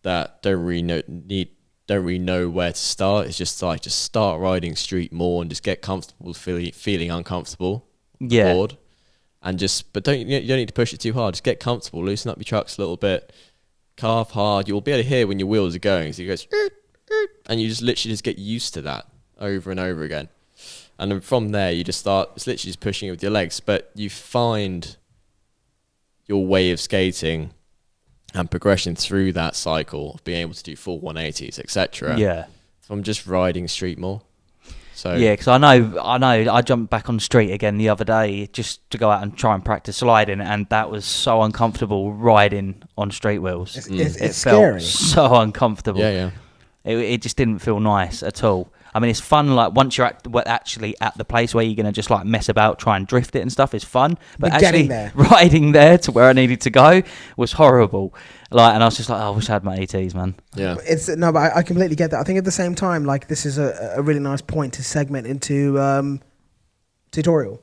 that don't really know where to start. It's just start riding street more and just get comfortable feeling uncomfortable. Board. And you don't need to push it too hard. Just get comfortable, loosen up your trucks a little bit, carve hard. You'll be able to hear when your wheels are going. So you go, and you just literally just get used to that over and over again. And then from there, you just start. It's literally just pushing it with your legs. But you find your way of skating and progression through that cycle of being able to do full 180s, etc. Yeah. From just riding street more. So Yeah, because I know. I jumped back on street again the other day just to go out and try and practice sliding, and that was so uncomfortable riding on street wheels. It's It scary. felt so uncomfortable. yeah. It just didn't feel nice at all. I mean, it's fun, like, once you're actually at the place where you're going to just, like, mess about, try and drift it and stuff is fun. But getting actually there. riding there to where I needed to go was horrible. Like, and I was just like, oh, I wish I had my ATs, man. Yeah. But I completely get that. I think at the same time, like, this is a really nice point to segment into tutorial.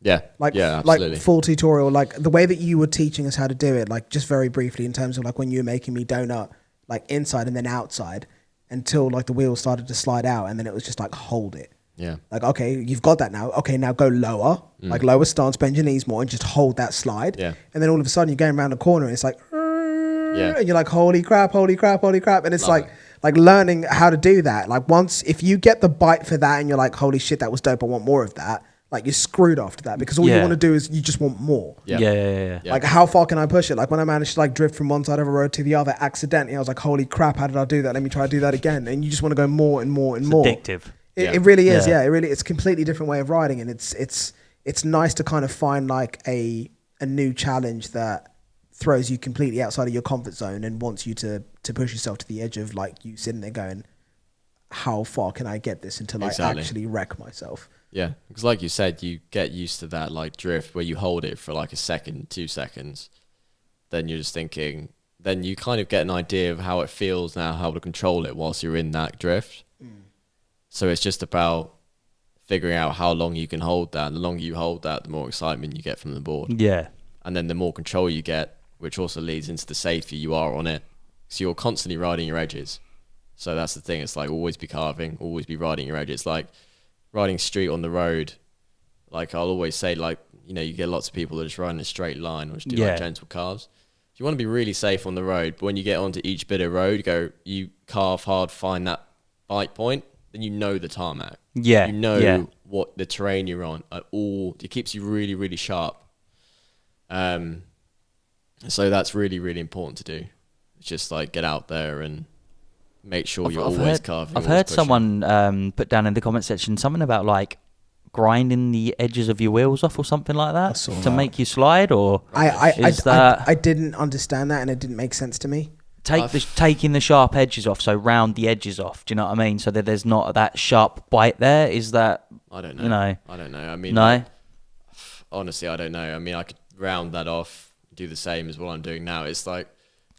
Yeah. Like, yeah, absolutely. like full tutorial, like the way that you were teaching us how to do it, like just very briefly in terms of like when you were making me donut, like inside and then outside until like the wheels started to slide out, and then it was just like hold it. Yeah. Like, okay, you've got that now. Okay, now go lower, like lower stance, bend your knees more, and just hold that slide. Yeah. And then all of a sudden you're going around the corner, and it's like, Yeah. and you're like, holy crap, holy crap, holy crap, and it's Love like learning how to do that. Like once if you get the bite for that, and you're like, holy shit, that was dope, I want more of that. Like you're screwed after that because all you Yeah. want to do is you just want more. Yeah. Yeah. Yeah. Like how far can I push it? Like when I managed to like drift from one side of a road to the other accidentally, I was like, holy crap, how did I do that? Let me try to do that again. And you just want to go more and more and more. Addictive. It really is. Yeah. Yeah, it's a completely different way of riding, and it's nice to kind of find like a new challenge that throws you completely outside of your comfort zone and wants you to push yourself to the edge of like you sitting there going, how far can I get this until Exactly. I actually wreck myself? Yeah, because like you said, you get used to that like drift where you hold it for like a second, 2 seconds. Then you're just thinking, then you kind of get an idea of how it feels now, how to control it whilst you're in that drift. So it's just about figuring out how long you can hold that. And the longer you hold that, the more excitement you get from the board. Yeah. And then the more control you get, which also leads into the safer you are on it. So you're constantly riding your edges. So that's the thing. It's like always be carving, always be riding your edges. Like riding street on the road, like I'll always say, like, you know, you get lots of people that just ride in a straight line or just do like gentle carves. You want to be really safe on the road, but when you get onto each bit of road, you carve hard, find that bite point, then you know the tarmac. Yeah. You know what the terrain you're on at all. It keeps you really, really sharp. So that's really, really important to do. It's just like get out there and make sure you're always carving. I've heard someone put down in the comment section something about like grinding the edges of your wheels off or something like that to make you slide, or I didn't understand that and it didn't make sense to me. Taking the sharp edges off, so round the edges off. Do you know what I mean? So that there's not that sharp bite there. Is that? I don't know. You know, I don't know. I mean, no. Like, honestly, I don't know. I mean, I could round that off, do the same as what I'm doing now. It's like.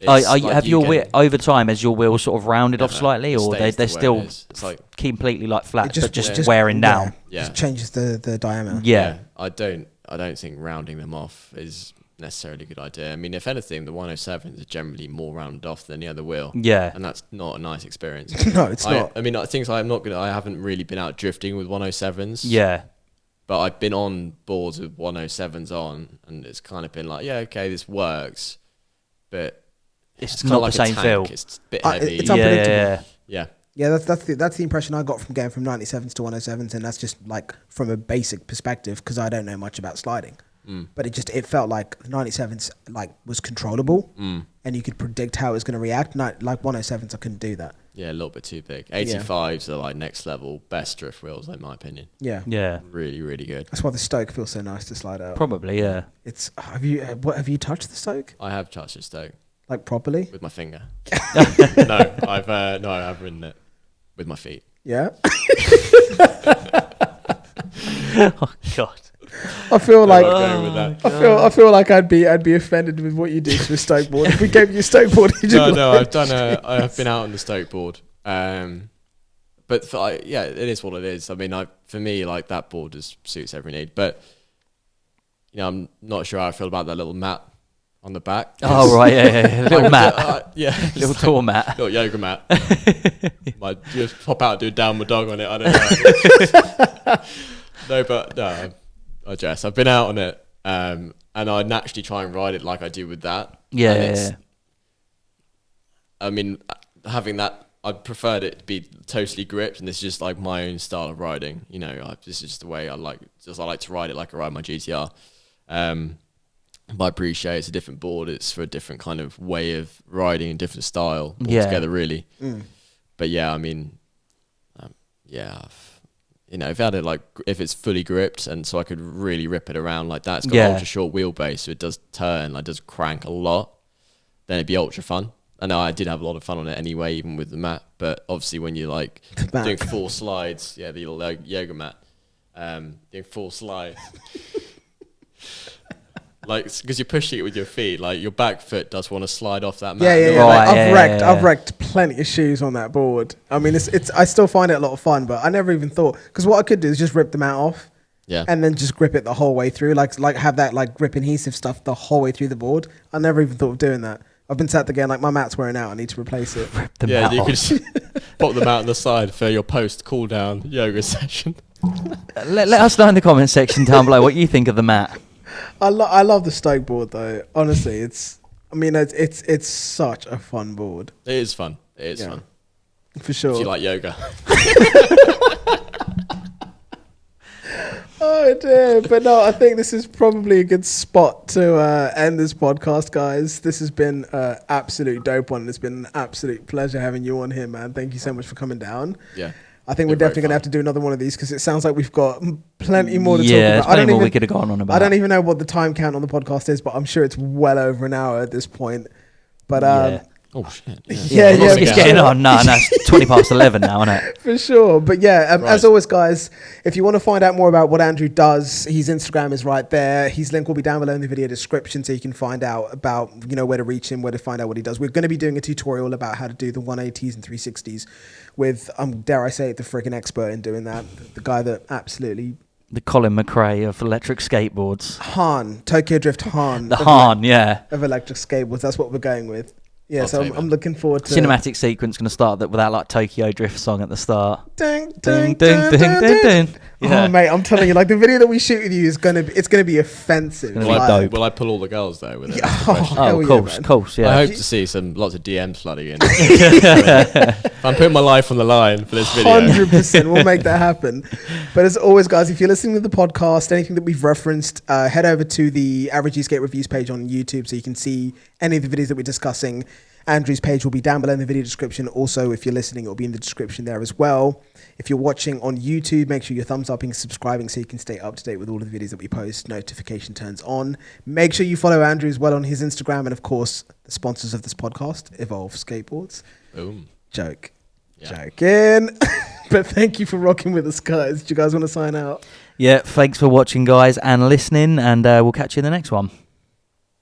Have your wheel over time as your wheels sort of rounded off slightly, or they're still it's like completely like flat, but just wearing down? Yeah, just changes the diameter. Yeah. I don't think rounding them off is necessarily a good idea. I mean, if anything, the 107s are generally more rounded off than the other wheel. Yeah, and that's not a nice experience. No, it's not. I mean, things I haven't really been out drifting with 107s. Yeah, but I've been on boards with 107s on, and it's kind of been like, yeah, okay, this works, but it's not like the same feel. It's a bit heavy. It's unpredictable. Yeah. Yeah, that's the impression I got from going from 97s to 107s, and that's just like from a basic perspective because I don't know much about sliding. But it felt like 97s like was controllable, and you could predict how it was going to react. Like 107s, I couldn't do that. Yeah, a little bit too big. 85s are like next level, best drift wheels in my opinion. Yeah, really, really good. That's why the Stoke feels so nice to slide out. Probably, yeah. It's have you touched the Stoke? I have touched the Stoke. Like properly? With my finger. No, I have ridden it with my feet. Yeah. Oh God. I feel like I feel like I'd be offended with what you did to a Stoke board. If we gave you a Stoke board, I have been out on the Stoke board. But it is what it is. I mean, for me, like that board just suits every need. But you know, I'm not sure how I feel about that little mat on the back. Oh right, yeah. Little mat, little tour mat, little yoga mat. Might just pop out and do a downward dog on it. I don't know. I jest. I've been out on it, and I naturally try and ride it like I do with that. Yeah. I mean, having that, I preferred it to be totally gripped, and this is just like my own style of riding. You know, this is just the way I like. I like to ride it like I ride my GTR. But I appreciate it's a different board. It's for a different kind of way of riding and different style altogether, really. But yeah, I mean, you know, if I had it like, if it's fully gripped and so I could really rip it around like that, it's got an ultra short wheelbase, so it does turn, like does crank a lot, then it'd be ultra fun. I know I did have a lot of fun on it anyway, even with the mat, but obviously when you're like doing 4 slides, the little yoga mat, doing 4 slides, like, because you're pushing it with your feet, like your back foot does want to slide off that mat. I've wrecked plenty of shoes on that board. I mean, it's I still find it a lot of fun, but I never even thought, because what I could do is just rip the mat off, and then just grip it the whole way through, like have that like grip adhesive stuff the whole way through the board. I never even thought of doing that. I've been sat again, like my mat's wearing out. I need to replace it. Yeah, you could just pop them out on the side for your post cool down yoga session. Let us know in the comment section down below what you think of the mat. I love the Stoke board though. Honestly, it's such a fun board. It is fun. It is fun. For sure. If you like yoga. Oh dear. But no, I think this is probably a good spot to end this podcast, guys. This has been absolute dope one. It's been an absolute pleasure having you on here, man. Thank you so much for coming down. Yeah. I think we're definitely going to have to do another one of these because it sounds like we've got plenty more to talk about. I don't even, we could have gone on about. I don't even know what the time count on the podcast is, but I'm sure it's well over an hour at this point. But oh shit! It's getting on. No, it's 11 now, isn't it? For sure. But yeah, as always, guys, if you want to find out more about what Andrew does, his Instagram is right there. His link will be down below in the video description, so you can find out about, you know, where to reach him, where to find out what he does. We're going to be doing a tutorial about how to do the 180s and 360s with, dare I say it, the freaking expert in doing that. The guy that absolutely... The Colin McRae of electric skateboards. Tokyo Drift Han. Of electric skateboards. That's what we're going with. Yeah, so I'm looking forward to... Cinematic sequence going to start with that like Tokyo Drift song at the start. Ding, ding, ding, ding, ding, ding. Yeah. Oh, mate, I'm telling you, like the video that we shoot with you is going to be offensive. Will I pull all the girls though with it? Of course, yeah. I hope to see lots of DMs flooding in. If I'm putting my life on the line for this video. 100%, we'll make that happen. But as always, guys, if you're listening to the podcast, anything that we've referenced, head over to the Average Skate Reviews page on YouTube so you can see any of the videos that we're discussing. Andrew's page will be down below in the video description. Also, if you're listening, it'll be in the description there as well. If you're watching on YouTube, make sure you're thumbs upping, subscribing so you can stay up to date with all of the videos that we post. Notification turns on. Make sure you follow Andrew as well on his Instagram. And of course, the sponsors of this podcast, Evolved Skateboards. Boom. Joking. But thank you for rocking with us, guys. Do you guys want to sign out? Yeah, thanks for watching, guys, and listening. And we'll catch you in the next one.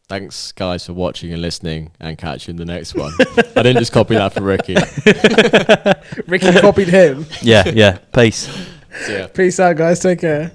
Thanks, guys, for watching and listening, and catch you in the next one. I didn't just copy that for Ricky. Ricky copied him. Yeah. Peace. See ya. Peace out, guys. Take care.